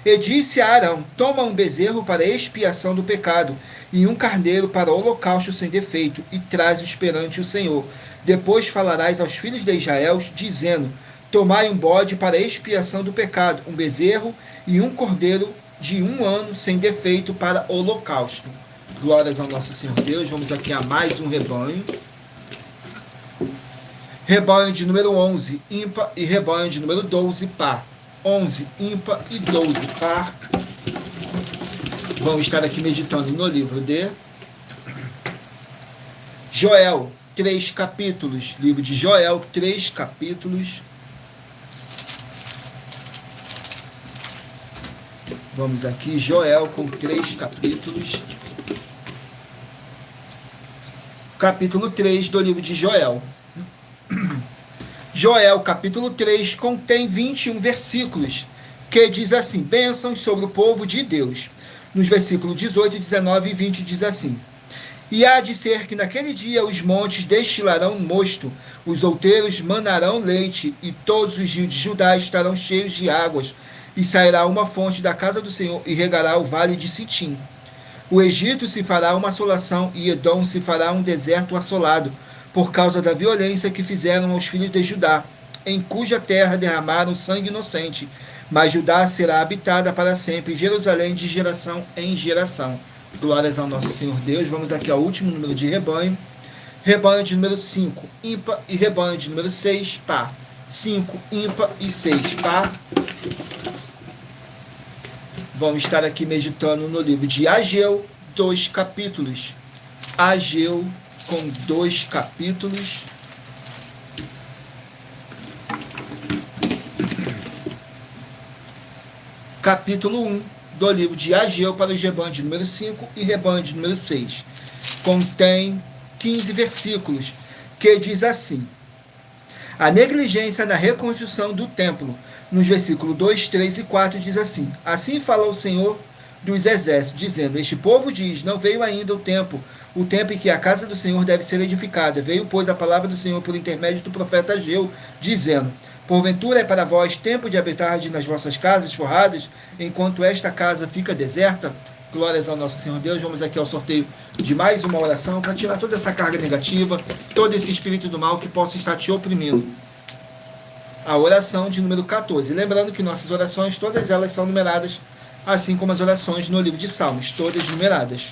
E disse a Arão: Toma um bezerro para expiação do pecado, e um carneiro para holocausto sem defeito, e traze-os perante o Senhor. Depois falarás aos filhos de Israel, dizendo: Tomai um bode para expiação do pecado, um bezerro e um cordeiro de 1 ano sem defeito para holocausto. Glórias ao nosso Senhor Deus. Vamos aqui a mais um rebanho. Rebanho de número 11, ímpar, e rebanho de número 12, par. 11, ímpar, e 12, par. Vamos estar aqui meditando no livro de Joel, 3 capítulos. Livro de Joel, 3 capítulos. Vamos aqui, Joel com 3 capítulos. Capítulo 3 do livro de Joel. Joel, capítulo 3, contém 21 versículos, que diz assim: bênçãos sobre o povo de Deus. Nos versículos 18, 19 e 20 diz assim: E há de ser que naquele dia os montes destilarão mosto, os outeiros manarão leite, e todos os rios de Judá estarão cheios de águas, e sairá uma fonte da casa do Senhor, e regará o vale de Sitim. O Egito se fará uma assolação, e Edom se fará um deserto assolado, por causa da violência que fizeram aos filhos de Judá, em cuja terra derramaram sangue inocente. Mas Judá será habitada para sempre, Jerusalém de geração em geração. Glórias ao nosso Senhor Deus. Vamos aqui ao último número de rebanho. Rebanho de número 5, ímpar, e rebanho de número 6, par. 5, ímpar e 6, par. Vamos estar aqui meditando no livro de Ageu, 2 capítulos. Ageu com 2 capítulos. Capítulo 1 do livro de Ageu para o rebanho de número 5 e rebanho de número 6. Contém 15 versículos, que diz assim: a negligência na reconstrução do templo. Nos versículos 2, 3 e 4 diz assim: assim fala o Senhor dos exércitos, dizendo, este povo diz, não veio ainda o tempo em que a casa do Senhor deve ser edificada. Veio, pois, a palavra do Senhor por intermédio do profeta Ageu, dizendo, porventura é para vós tempo de habitar nas vossas casas forradas, enquanto esta casa fica deserta? Glórias ao nosso Senhor Deus. Vamos aqui ao sorteio de mais uma oração para tirar toda essa carga negativa, todo esse espírito do mal que possa estar te oprimindo. A oração de número 14. Lembrando que nossas orações, todas elas são numeradas, assim como as orações no livro de Salmos, todas numeradas.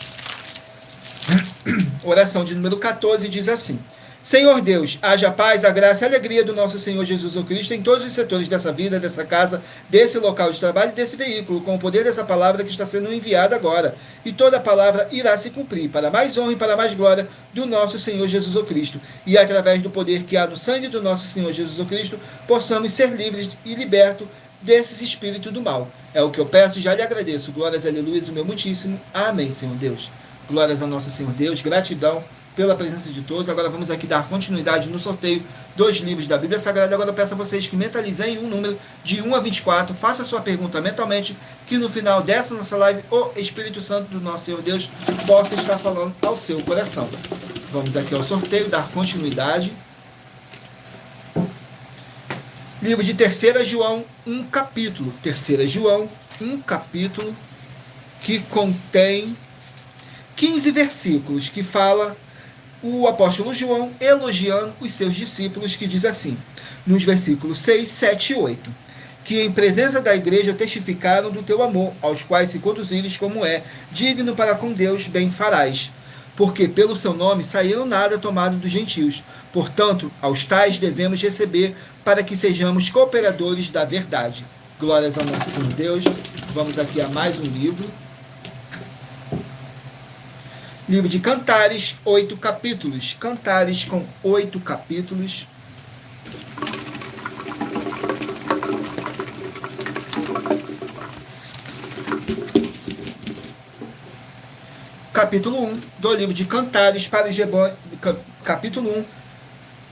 Oração de número 14 diz assim: Senhor Deus, haja paz, a graça e a alegria do nosso Senhor Jesus Cristo em todos os setores dessa vida, dessa casa, desse local de trabalho e desse veículo, com o poder dessa palavra que está sendo enviada agora. E toda palavra irá se cumprir, para mais honra e para mais glória do nosso Senhor Jesus Cristo. E através do poder que há no sangue do nosso Senhor Jesus Cristo, possamos ser livres e libertos desses espíritos do mal. É o que eu peço e já lhe agradeço. Glórias, aleluia, o meu muitíssimo. Amém, Senhor Deus. Glórias ao nosso Senhor Deus. Gratidão pela presença de todos. Agora vamos aqui dar continuidade no sorteio dos livros da Bíblia Sagrada. Agora eu peço a vocês que mentalizem um número de 1 a 24. Faça a sua pergunta mentalmente, que no final dessa nossa live, o Espírito Santo do nosso Senhor Deus possa estar falando ao seu coração. Vamos aqui ao sorteio, dar continuidade. Livro de 3 João, 1 capítulo. 3 João, 1 capítulo, que contém 15 versículos, que fala o apóstolo João elogiando os seus discípulos, que diz assim, nos versículos 6, 7 e 8, que em presença da igreja testificaram do teu amor, aos quais se conduzires como é, digno para com Deus bem farás, porque pelo seu nome saíram nada tomado dos gentios, portanto, aos tais devemos receber, para que sejamos cooperadores da verdade. Glórias ao nosso Senhor Deus. Vamos aqui a mais um livro. Livro de Cantares, 8 capítulos. Cantares com 8 capítulos. Capítulo 1 do livro de Cantares para Gebão. Capítulo 1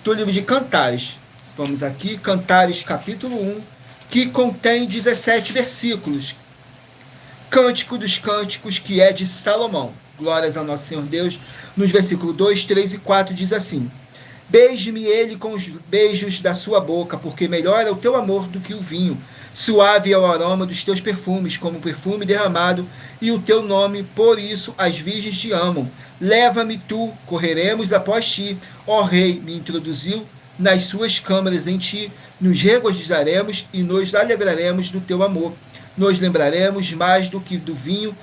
do livro de Cantares. Vamos aqui, Cantares, capítulo 1, que contém 17 versículos. Cântico dos Cânticos, que é de Salomão. Glórias ao nosso Senhor Deus. Nos versículos 2, 3 e 4 diz assim: beije-me ele com os beijos da sua boca, porque melhor é o teu amor do que o vinho. Suave é o aroma dos teus perfumes, como perfume derramado, e o teu nome, por isso as virgens te amam. Leva-me tu, correremos após ti. Ó Rei, me introduziu nas suas câmaras em ti, nos regozijaremos e nos alegraremos do teu amor. Nos lembraremos mais do que do vinho,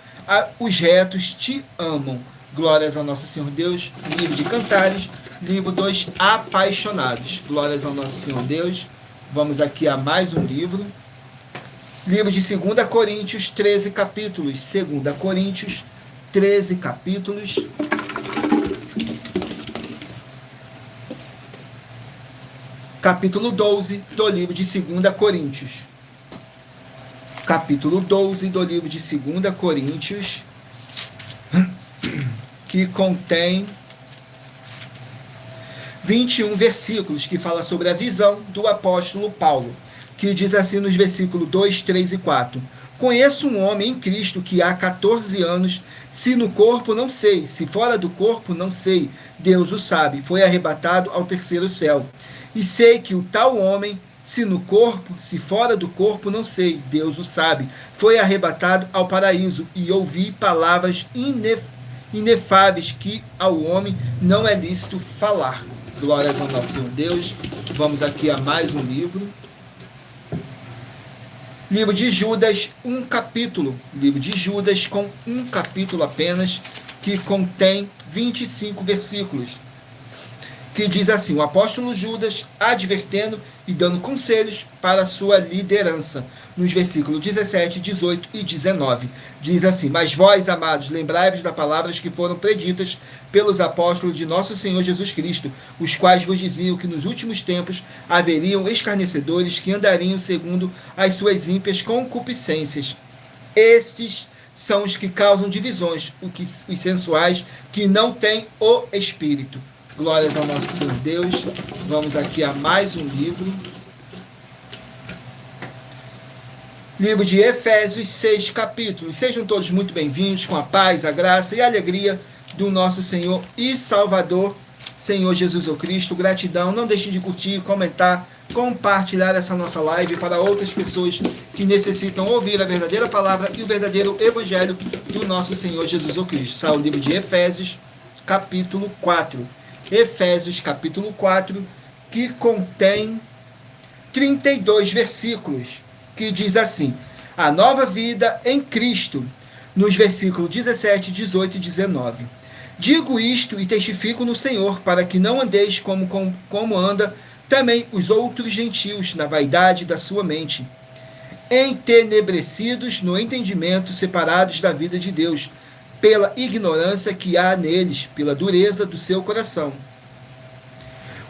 os retos te amam. Glórias ao nosso Senhor Deus. Livro de Cantares, livro dos Apaixonados. Glórias ao nosso Senhor Deus. Vamos aqui a mais um livro. Livro de 2 Coríntios, 13 capítulos. 2 Coríntios, 13 capítulos. Capítulo 12 do livro de 2 Coríntios. Capítulo 12 do livro de 2 Coríntios, que contém 21 versículos, que fala sobre a visão do apóstolo Paulo, que diz assim nos versículos 2, 3 e 4. Conheço um homem em Cristo que há 14 anos, se no corpo não sei, se fora do corpo não sei, Deus o sabe, foi arrebatado ao terceiro céu. E sei que o tal homem, se no corpo, se fora do corpo, não sei, Deus o sabe, foi arrebatado ao paraíso, e ouvi palavras inefáveis que ao homem não é lícito falar. Glórias ao nosso Senhor Deus. Vamos aqui a mais um livro. Livro de Judas, um capítulo. Livro de Judas com um capítulo apenas, que contém 25 versículos. Que diz assim: o apóstolo Judas advertendo e dando conselhos para a sua liderança. Nos versículos 17, 18 e 19. Diz assim: mas vós, amados, lembrai-vos das palavras que foram preditas pelos apóstolos de nosso Senhor Jesus Cristo, os quais vos diziam que nos últimos tempos haveriam escarnecedores que andariam segundo as suas ímpias concupiscências. Estes são os que causam divisões, os sensuais, que não têm o Espírito. Glórias ao nosso Senhor Deus. Vamos aqui a mais um livro. Livro de Efésios, 6 capítulos. Sejam todos muito bem-vindos, com a paz, a graça e a alegria do nosso Senhor e Salvador, Senhor Jesus Cristo. Gratidão. Não deixem de curtir, comentar, compartilhar essa nossa live para outras pessoas que necessitam ouvir a verdadeira palavra e o verdadeiro evangelho do nosso Senhor Jesus Cristo. Sai o livro de Efésios, capítulo 4. Efésios, capítulo 4, que contém 32 versículos, que diz assim: a nova vida em Cristo, nos versículos 17, 18 e 19. Digo isto e testifico no Senhor, para que não andeis como anda também os outros gentios, na vaidade da sua mente, entenebrecidos no entendimento, separados da vida de Deus, pela ignorância que há neles, pela dureza do seu coração,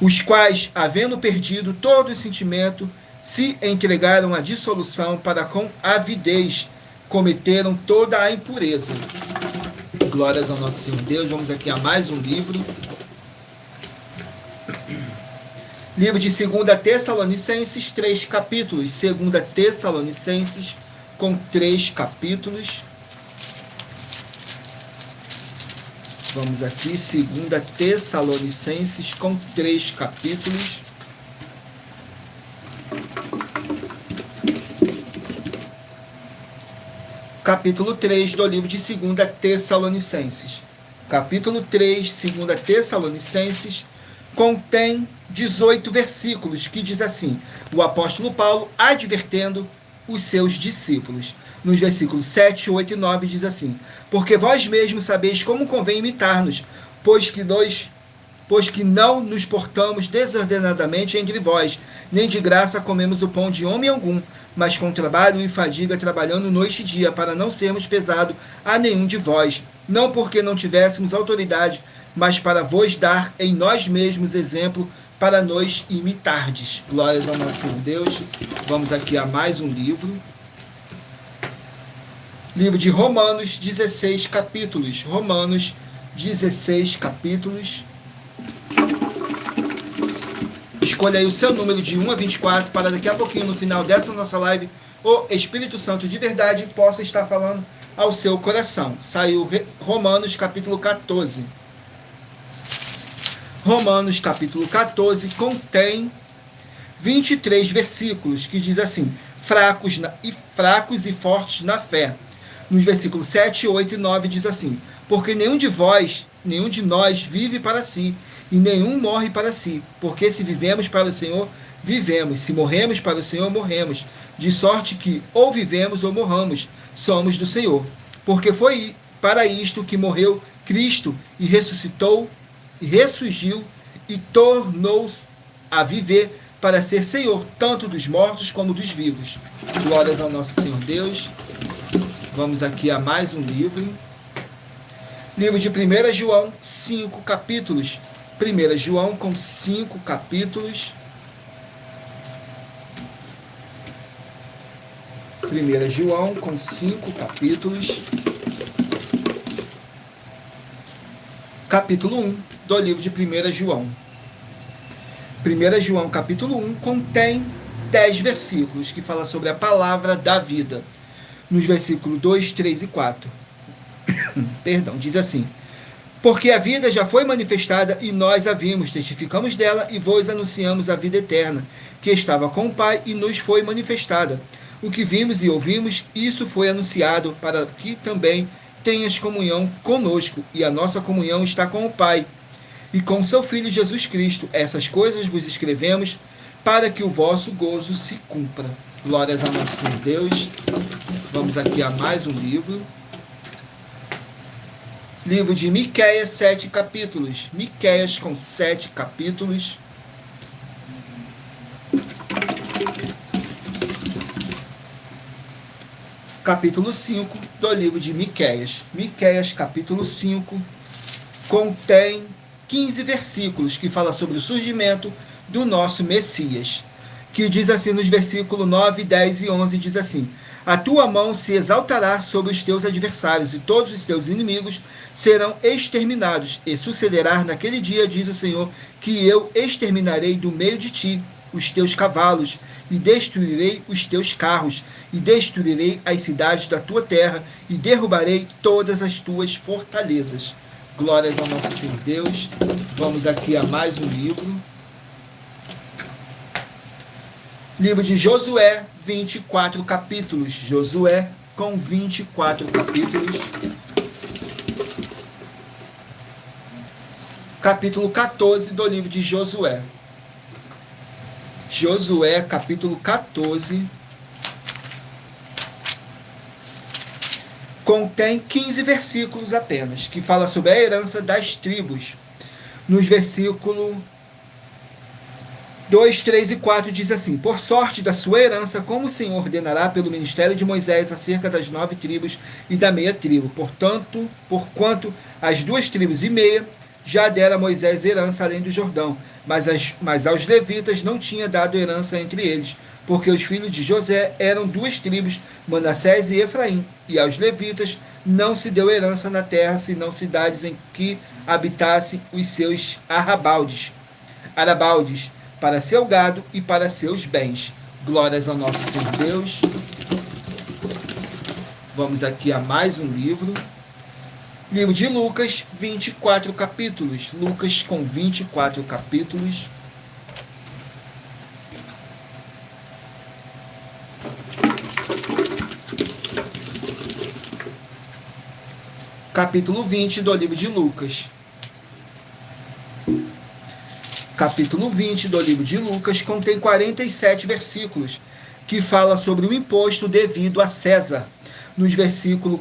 os quais, havendo perdido todo o sentimento, se entregaram à dissolução, para com avidez cometeram toda a impureza. Glórias ao nosso Senhor Deus. Vamos aqui a mais um livro. Livro de 2 Tessalonicenses, 3 capítulos. 2 Tessalonicenses, com 3 capítulos. Vamos aqui, 2 Tessalonicenses, com 3 capítulos. Capítulo 3 do livro de 2 Tessalonicenses. Capítulo 3, 2 Tessalonicenses, contém 18 versículos, que diz assim: o apóstolo Paulo advertendo os seus discípulos. Nos versículos 7, 8 e 9 diz assim: porque vós mesmos sabeis como convém imitar-nos, pois que não nos portamos desordenadamente entre vós, nem de graça comemos o pão de homem algum, mas com trabalho e fadiga, trabalhando noite e dia, para não sermos pesado a nenhum de vós, não porque não tivéssemos autoridade, mas para vos dar em nós mesmos exemplo, para nos imitardes. Glórias ao nosso Senhor Deus. Vamos aqui a mais um livro. Livro de Romanos, 16 capítulos. Romanos, 16 capítulos. Escolha aí o seu número de 1 a 24, para daqui a pouquinho, no final dessa nossa live, o Espírito Santo de verdade possa estar falando ao seu coração. Saiu Romanos, capítulo 14. Romanos, capítulo 14, contém 23 versículos, que diz assim: fracos e fortes na fé. Nos versículos 7, 8 e 9 diz assim: porque nenhum de nós vive para si, e nenhum morre para si, porque se vivemos para o Senhor, vivemos, se morremos para o Senhor, morremos, de sorte que ou vivemos ou morramos, somos do Senhor. Porque foi para isto que morreu Cristo, e ressuscitou, e ressurgiu, e tornou-se a viver, para ser Senhor, tanto dos mortos como dos vivos. Glórias ao nosso Senhor Deus. Vamos aqui a mais um livro. Livro de 1 João, 5 capítulos. 1 João com 5 capítulos. 1 João com 5 capítulos. Capítulo 1 do livro de 1 João. 1 João capítulo 1 contém 10 versículos, que fala sobre a palavra da vida. Nos versículos 2, 3 e 4. Perdão, diz assim: porque a vida já foi manifestada e nós a vimos, testificamos dela e vos anunciamos a vida eterna, que estava com o Pai e nos foi manifestada. O que vimos e ouvimos, isso foi anunciado, para que também tenhas comunhão conosco, e a nossa comunhão está com o Pai e com seu Filho Jesus Cristo. Essas coisas vos escrevemos, para que o vosso gozo se cumpra. Glórias a nosso Senhor Deus. Vamos aqui a mais um livro. Livro de Miqueias, 7 capítulos. Miqueias com 7 capítulos. Capítulo 5 do livro de Miqueias. Miqueias, capítulo 5, contém 15 versículos que fala sobre o surgimento do nosso Messias. Que diz assim nos versículos 9, 10 e 11, diz assim: a tua mão se exaltará sobre os teus adversários, e todos os teus inimigos serão exterminados. E sucederá naquele dia, diz o Senhor, que eu exterminarei do meio de ti os teus cavalos, e destruirei os teus carros, e destruirei as cidades da tua terra, e derrubarei todas as tuas fortalezas. Glórias ao nosso Senhor Deus. Vamos aqui a mais um livro. Livro de Josué, 24 capítulos. Josué com 24 capítulos. Capítulo 14 do livro de Josué. Josué, capítulo 14, contém 15 versículos apenas, que fala sobre a herança das tribos. Nos versículos 2, 3 e 4 diz assim: por sorte da sua herança, como o Senhor ordenará pelo ministério de Moisés acerca das 9 tribos e da meia tribo. Porquanto as 2 tribos e meia já dera a Moisés herança além do Jordão, mas aos levitas não tinha dado herança entre eles, porque os filhos de José eram 2 tribos, Manassés e Efraim, e aos levitas não se deu herança na terra, senão cidades em que habitassem os seus arabaldes, para seu gado e para seus bens. Glórias ao nosso Senhor Deus. Vamos aqui a mais um livro. Livro de Lucas, 24 capítulos. Lucas com 24 capítulos. Capítulo 20 do livro de Lucas. Capítulo 20 do livro de Lucas contém 47 versículos, que fala sobre o imposto devido a César. Nos versículos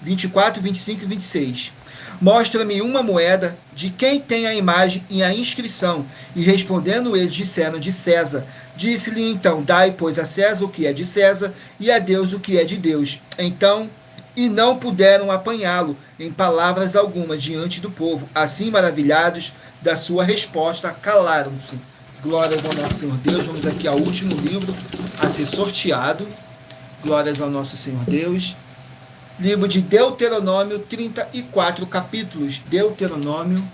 24, 25 e 26. Mostra-me uma moeda de quem tem a imagem e a inscrição. E respondendo eles, disseram: de César. Disse-lhe então: dai, pois, a César o que é de César, e a Deus o que é de Deus. Então, e não puderam apanhá-lo em palavras alguma diante do povo. Assim, maravilhados da sua resposta, calaram-se. Glórias ao nosso Senhor Deus. Vamos aqui ao último livro a ser sorteado. Glórias ao nosso Senhor Deus. Livro de Deuteronômio, 34 capítulos. Deuteronômio,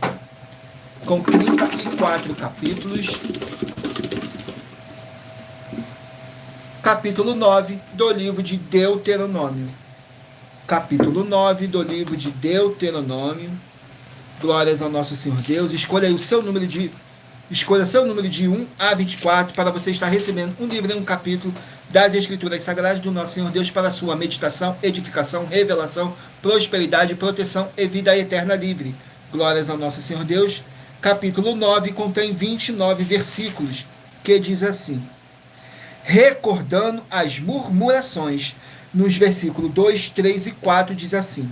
com 34 capítulos. Capítulo 9 do livro de Deuteronômio. Capítulo 9 do livro de Deuteronômio. Glórias ao nosso Senhor Deus. Escolha seu número de 1 a 24 para você estar recebendo um livro e um capítulo das Escrituras Sagradas do nosso Senhor Deus para sua meditação, edificação, revelação, prosperidade, proteção e vida eterna livre. Glórias ao nosso Senhor Deus. Capítulo 9 contém 29 versículos, que diz assim: recordando as murmurações. Nos versículos 2, 3 e 4 diz assim: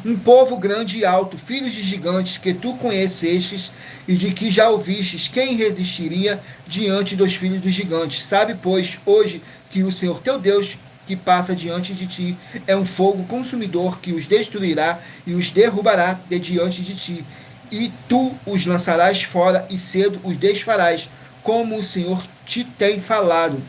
um povo grande e alto, filhos de gigantes, que tu conhecestes e de que já ouvistes, quem resistiria diante dos filhos dos gigantes? Sabe, pois, hoje que o Senhor teu Deus, que passa diante de ti, é um fogo consumidor que os destruirá e os derrubará de diante de ti. E tu os lançarás fora e cedo os desfarás, como o Senhor te tem falado.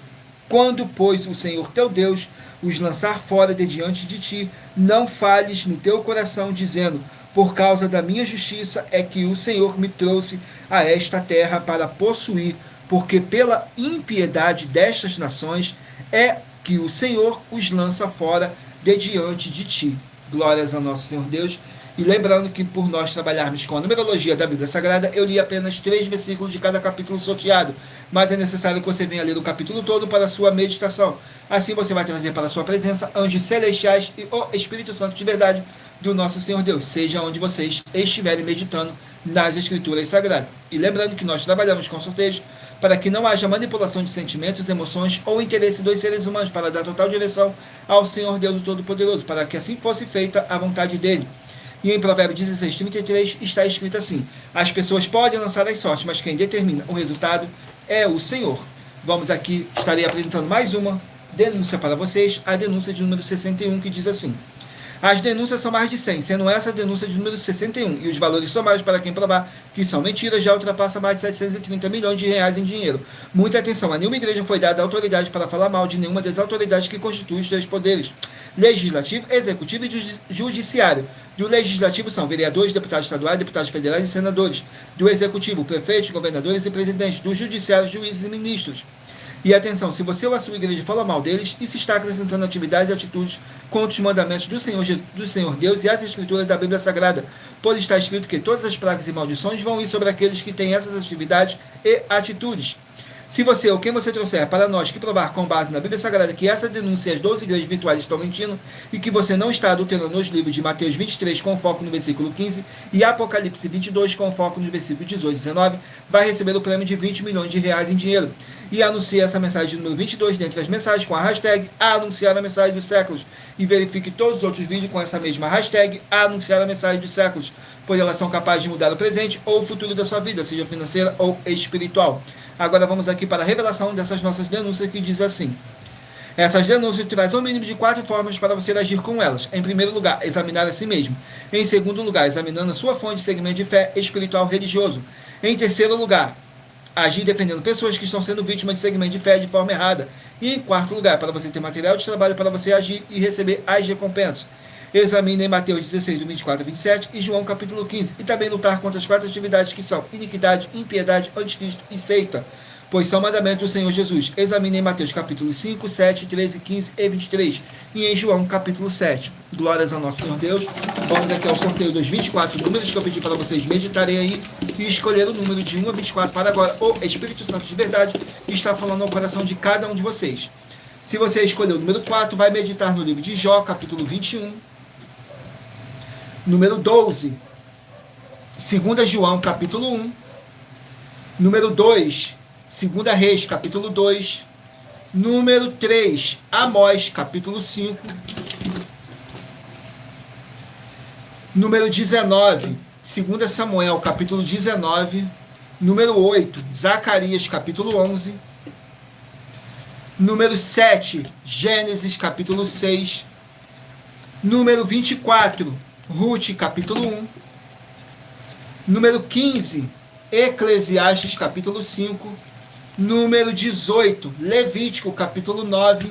Quando, pois, o Senhor teu Deus os lançar fora de diante de ti, não fales no teu coração, dizendo: por causa da minha justiça é que o Senhor me trouxe a esta terra para possuir, porque pela impiedade destas nações é que o Senhor os lança fora de diante de ti. Glórias ao nosso Senhor Deus. E lembrando que por nós trabalharmos com a numerologia da Bíblia Sagrada, eu li apenas 3 versículos de cada capítulo sorteado, mas é necessário que você venha ler o capítulo todo para a sua meditação. Assim você vai trazer para a sua presença anjos celestiais e o Espírito Santo de verdade do nosso Senhor Deus, seja onde vocês estiverem meditando nas Escrituras Sagradas. E lembrando que nós trabalhamos com sorteios para que não haja manipulação de sentimentos, emoções ou interesse dos seres humanos, para dar total direção ao Senhor Deus Todo-Poderoso, para que assim fosse feita a vontade dele. E em Provérbios 16:33 está escrito assim: as pessoas podem lançar as sortes, mas quem determina o resultado é o Senhor. Vamos aqui, estarei apresentando mais uma denúncia para vocês, a denúncia de número 61, que diz assim: as denúncias são mais de 100, sendo essa a denúncia de número 61, e os valores somados para quem provar que são mentiras já ultrapassa mais de 730 milhões de reais em dinheiro. Muita atenção, a nenhuma igreja foi dada autoridade para falar mal de nenhuma das autoridades que constituem os três poderes: legislativo, executivo e judiciário. Do legislativo são vereadores, deputados estaduais, deputados federais e senadores. Do executivo, prefeitos, governadores e presidentes. Do judiciário, juízes e ministros. E atenção, se você ou a sua igreja fala mal deles, isso está acrescentando atividades e atitudes contra os mandamentos do Senhor Deus e as escrituras da Bíblia Sagrada, pois está escrito que todas as pragas e maldições vão ir sobre aqueles que têm essas atividades e atitudes. Se você ou quem você trouxer para nós que provar com base na Bíblia Sagrada que essa denúncia e as 12 igrejas virtuais estão mentindo e que você não está adulterando os livros de Mateus 23 com foco no versículo 15 e Apocalipse 22 com foco no versículo 18 e 19, vai receber o prêmio de 20 milhões de reais em dinheiro. E anuncie essa mensagem número 22 dentre as mensagens com a hashtag anunciar a mensagem dos séculos. E verifique todos os outros vídeos com essa mesma hashtag anunciar a mensagem dos séculos, pois elas são capazes de mudar o presente ou o futuro da sua vida, seja financeira ou espiritual. Agora vamos aqui para a revelação dessas nossas denúncias, que diz assim: essas denúncias trazem um mínimo de 4 formas para você agir com elas. Em primeiro lugar, examinar a si mesmo. Em segundo lugar, examinando a sua fonte de segmento de fé espiritual religioso. Em terceiro lugar, agir defendendo pessoas que estão sendo vítimas de segmento de fé de forma errada. E em quarto lugar, para você ter material de trabalho para você agir e receber as recompensas. Examine em Mateus 16, do 24 a 27 e João capítulo 15. E também lutar contra as 4 atividades que são iniquidade, impiedade, anticristo e seita, pois são mandamentos do Senhor Jesus. Examine em Mateus capítulo 5, 7, 13, 15 e 23. E em João capítulo 7. Glórias ao nosso Senhor Deus. Vamos aqui ao sorteio dos 24 números que eu pedi para vocês meditarem aí e escolher o número de 1 a 24 para agora. O Espírito Santo de verdade está falando ao coração de cada um de vocês. Se você escolher o número 4, vai meditar no livro de Jó, capítulo 21. Número 12, 2 João, capítulo 1. Número 2, 2 Reis, capítulo 2. Número 3, Amós, capítulo 5. Número 19, 2 Samuel, capítulo 19. Número 8, Zacarias, capítulo 11. Número 7, Gênesis, capítulo 6. Número 24, Ruth, capítulo 1. Número 15, Eclesiastes, capítulo 5. Número 18, Levítico, capítulo 9.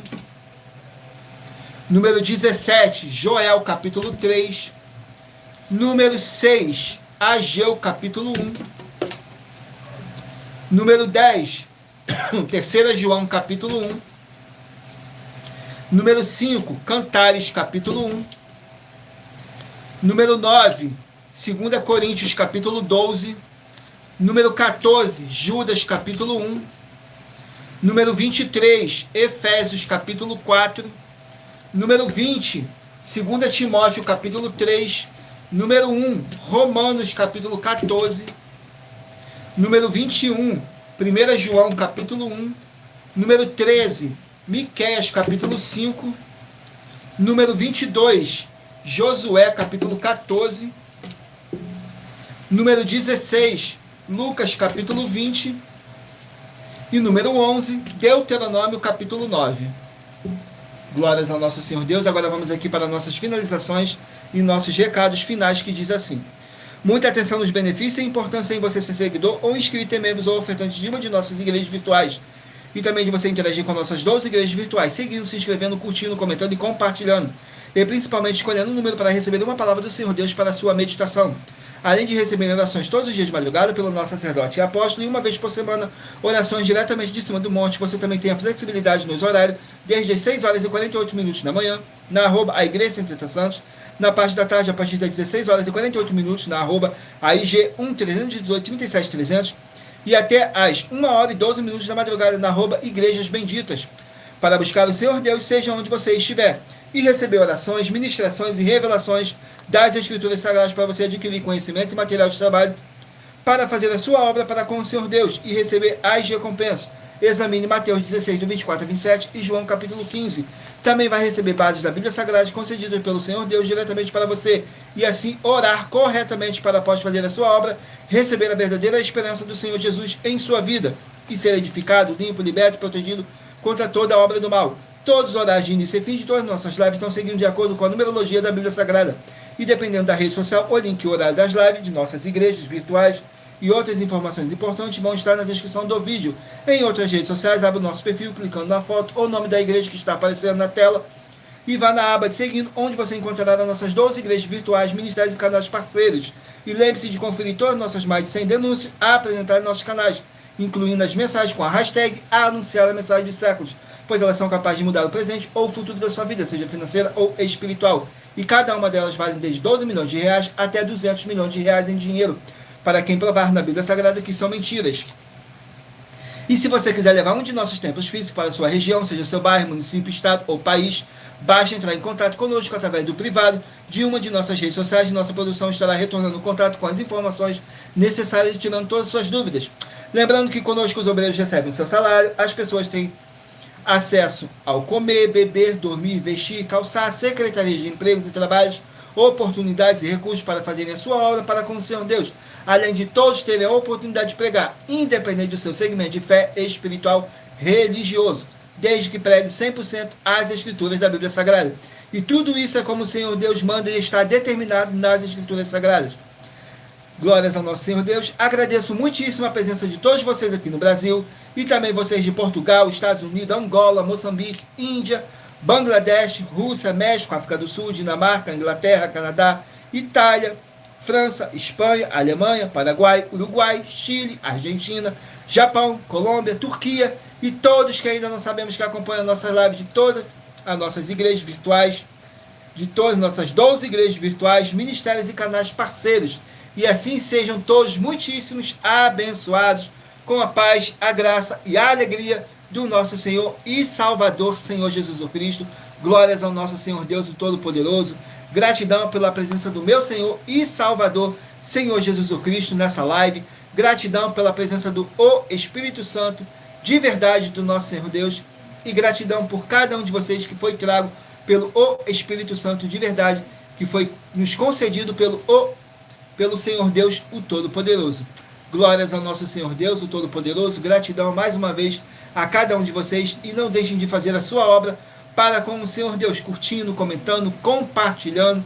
Número 17, Joel, capítulo 3. Número 6, Ageu, capítulo 1. Número 10, 3 João, capítulo 1. Número 5, Cantares, capítulo 1. Número 9, 2 Coríntios, capítulo 12. Número 14, Judas, capítulo 1. Número 23, Efésios, capítulo 4. Número 20, 2 Timóteo, capítulo 3. Número 1, Romanos, capítulo 14. Número 21, 1 João, capítulo 1. Número 13, Miqueias, capítulo 5. Número 22, Josué, capítulo 14. Número 16, Lucas, capítulo 20. E número 11, Deuteronômio, capítulo 9. Glórias ao nosso Senhor Deus. Agora vamos aqui para nossas finalizações e nossos recados finais, que diz assim: muita atenção nos benefícios e importância em você ser seguidor ou inscrito em membros ou ofertante de uma de nossas igrejas virtuais. E também de você interagir com nossas 12 igrejas virtuais, seguindo, se inscrevendo, curtindo, comentando e compartilhando. E principalmente escolhendo um número para receber uma palavra do Senhor Deus para a sua meditação. Além de receber orações todos os dias de madrugada pelo nosso sacerdote e apóstolo, e uma vez por semana, orações diretamente de cima do monte. Você também tem a flexibilidade nos horários, desde as 6 horas e 48 minutos da manhã, na @ a Igreja Centro Santos, na parte da tarde, a partir das 16 horas e 48 minutos, na @ a IG 1318 37 300, e até às 1 hora e 12 minutos da madrugada, na @ Igrejas Benditas, para buscar o Senhor Deus, seja onde você estiver, e receber orações, ministrações e revelações das Escrituras Sagradas, para você adquirir conhecimento e material de trabalho para fazer a sua obra para com o Senhor Deus e receber as recompensas. Examine Mateus 16, do 24 a 27 e João capítulo 15. Também vai receber bases da Bíblia Sagrada concedidas pelo Senhor Deus diretamente para você e assim orar corretamente para após fazer a sua obra, receber a verdadeira esperança do Senhor Jesus em sua vida e ser edificado, limpo, liberto e protegido contra toda a obra do mal. Todos os horários de início e fim de todas as nossas lives estão seguindo de acordo com a numerologia da Bíblia Sagrada. E dependendo da rede social, o link e o horário das lives de nossas igrejas virtuais e outras informações importantes vão estar na descrição do vídeo. Em outras redes sociais, abra o nosso perfil clicando na foto ou nome da igreja que está aparecendo na tela e vá na aba de seguindo, onde você encontrará as nossas 12 igrejas virtuais, ministérios e canais parceiros. E lembre-se de conferir todas as nossas mais de 100 denúncias a apresentar em nossos canais, incluindo as mensagens com a hashtag Anunciar a Mensagem dos Séculos, pois elas são capazes de mudar o presente ou o futuro da sua vida, seja financeira ou espiritual. E cada uma delas vale desde 12 milhões de reais até 200 milhões de reais em dinheiro, para quem provar na Bíblia Sagrada que são mentiras. E se você quiser levar um de nossos templos físicos para a sua região, seja seu bairro, município, estado ou país, basta entrar em contato conosco através do privado de uma de nossas redes sociais e nossa produção estará retornando contato com as informações necessárias e tirando todas as suas dúvidas. Lembrando que conosco os obreiros recebem seu salário, as pessoas têm acesso ao comer, beber, dormir, vestir, calçar, secretaria de empregos e trabalhos, oportunidades e recursos para fazerem a sua obra para com o Senhor Deus, além de todos terem a oportunidade de pregar, independente do seu segmento de fé espiritual religioso, desde que pregue 100% as Escrituras da Bíblia Sagrada. E tudo isso é como o Senhor Deus manda e está determinado nas Escrituras Sagradas. Glórias ao nosso Senhor Deus. Agradeço muitíssimo a presença de todos vocês aqui no Brasil e também vocês de Portugal, Estados Unidos, Angola, Moçambique, Índia, Bangladesh, Rússia, México, África do Sul, Dinamarca, Inglaterra, Canadá, Itália, França, Espanha, Alemanha, Paraguai, Uruguai, Chile, Argentina, Japão, Colômbia, Turquia e todos que ainda não sabemos que acompanham nossas lives de todas as nossas igrejas virtuais, de todas as nossas 12 igrejas virtuais, ministérios e canais parceiros. E assim sejam todos muitíssimos abençoados com a paz, a graça e a alegria do nosso Senhor e Salvador, Senhor Jesus Cristo. Glórias ao nosso Senhor Deus, o Todo-Poderoso. Gratidão pela presença do meu Senhor e Salvador, Senhor Jesus Cristo, nessa live. Gratidão pela presença do Espírito Santo, de verdade, do nosso Senhor Deus. E gratidão por cada um de vocês que foi trago pelo Espírito Santo de verdade, que foi nos concedido pelo Senhor Deus, o Todo-Poderoso. Glórias ao nosso Senhor Deus, o Todo-Poderoso. Gratidão mais uma vez a cada um de vocês e não deixem de fazer a sua obra para com o Senhor Deus, curtindo, comentando, compartilhando,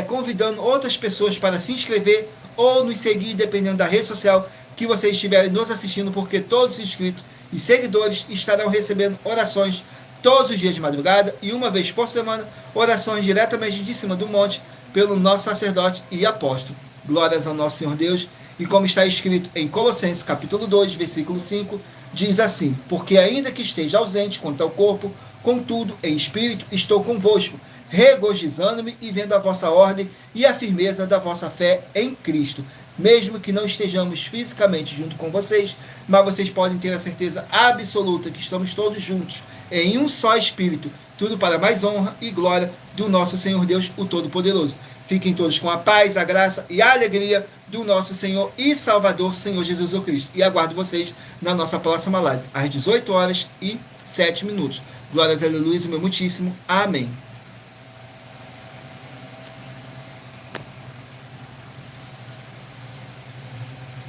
convidando outras pessoas para se inscrever ou nos seguir, dependendo da rede social que vocês estiverem nos assistindo, porque todos os inscritos e seguidores estarão recebendo orações todos os dias de madrugada e uma vez por semana, orações diretamente de cima do monte pelo nosso sacerdote e apóstolo. Glórias ao nosso Senhor Deus. E como está escrito em Colossenses capítulo 2, versículo 5, diz assim: porque ainda que esteja ausente quanto ao corpo, contudo, em espírito, estou convosco, regozijando-me e vendo a vossa ordem e a firmeza da vossa fé em Cristo. Mesmo que não estejamos fisicamente junto com vocês, mas vocês podem ter a certeza absoluta que estamos todos juntos, em um só Espírito, tudo para mais honra e glória do nosso Senhor Deus, o Todo-Poderoso. Fiquem todos com a paz, a graça e a alegria do nosso Senhor e Salvador, Senhor Jesus Cristo. E aguardo vocês na nossa próxima live, às 18 horas e 7 minutos. Glórias a Deus, meu muitíssimo. Amém.